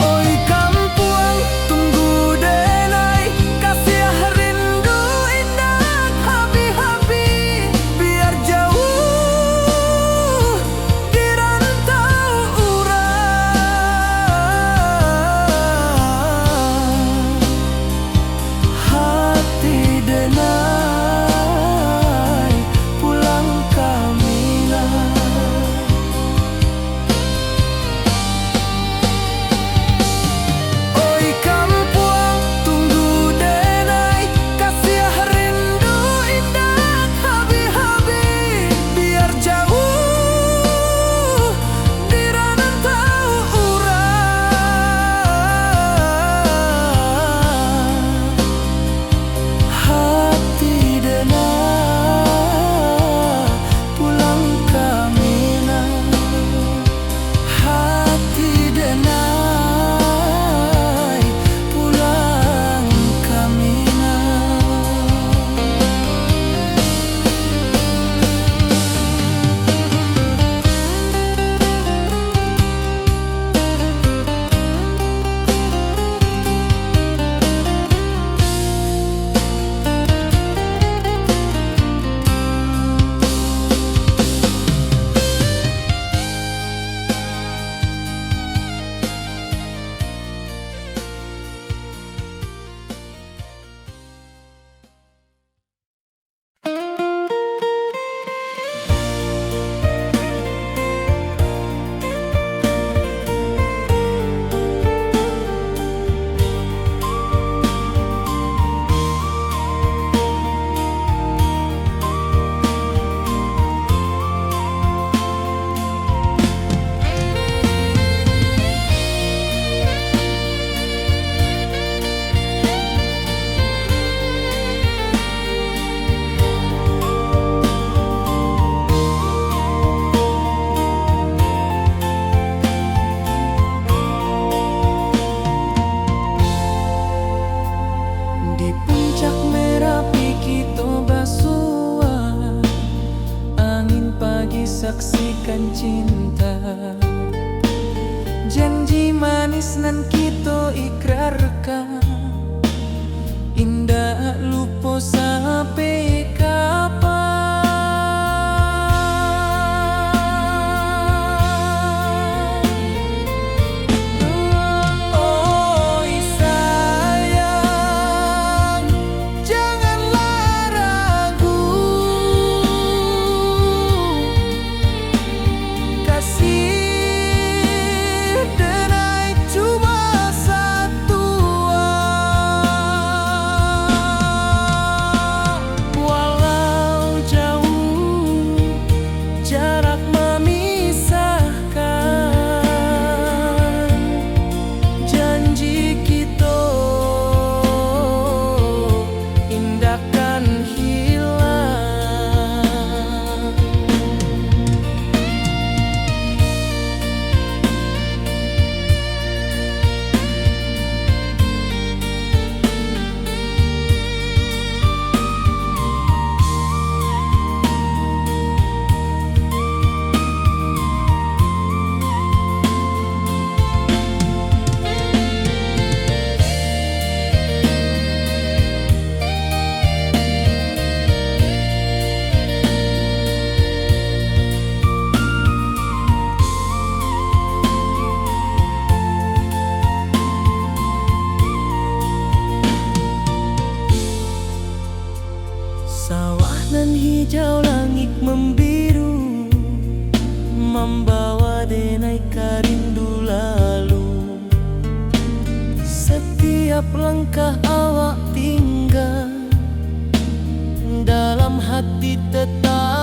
Oi kampung, tunggu denai, kasih rindu indah habi-habi, biar jauh di rantau urang. Hati denai pulang kamina. Oi kampung, tunggu denai, kasih rindu indah habi-habi, biar jauh di rantau urang. Hati denai pulang kamina. Hati denai pulang kamina. Di puncak Merapi kita basua, angin pagi saksikan cinta. Janji manis nan kita ikrarkan, indah lupa sampai kapan. Oi sayang, janganlah ragu, kasih denai cuma satu. Walau jauh jarak memisahkan, janji kita indahkan hilang. Sawah nan hijau, langit membiru, membawa denai karindu lalu. Setiap langkah awak tinggal, dalam hati tetap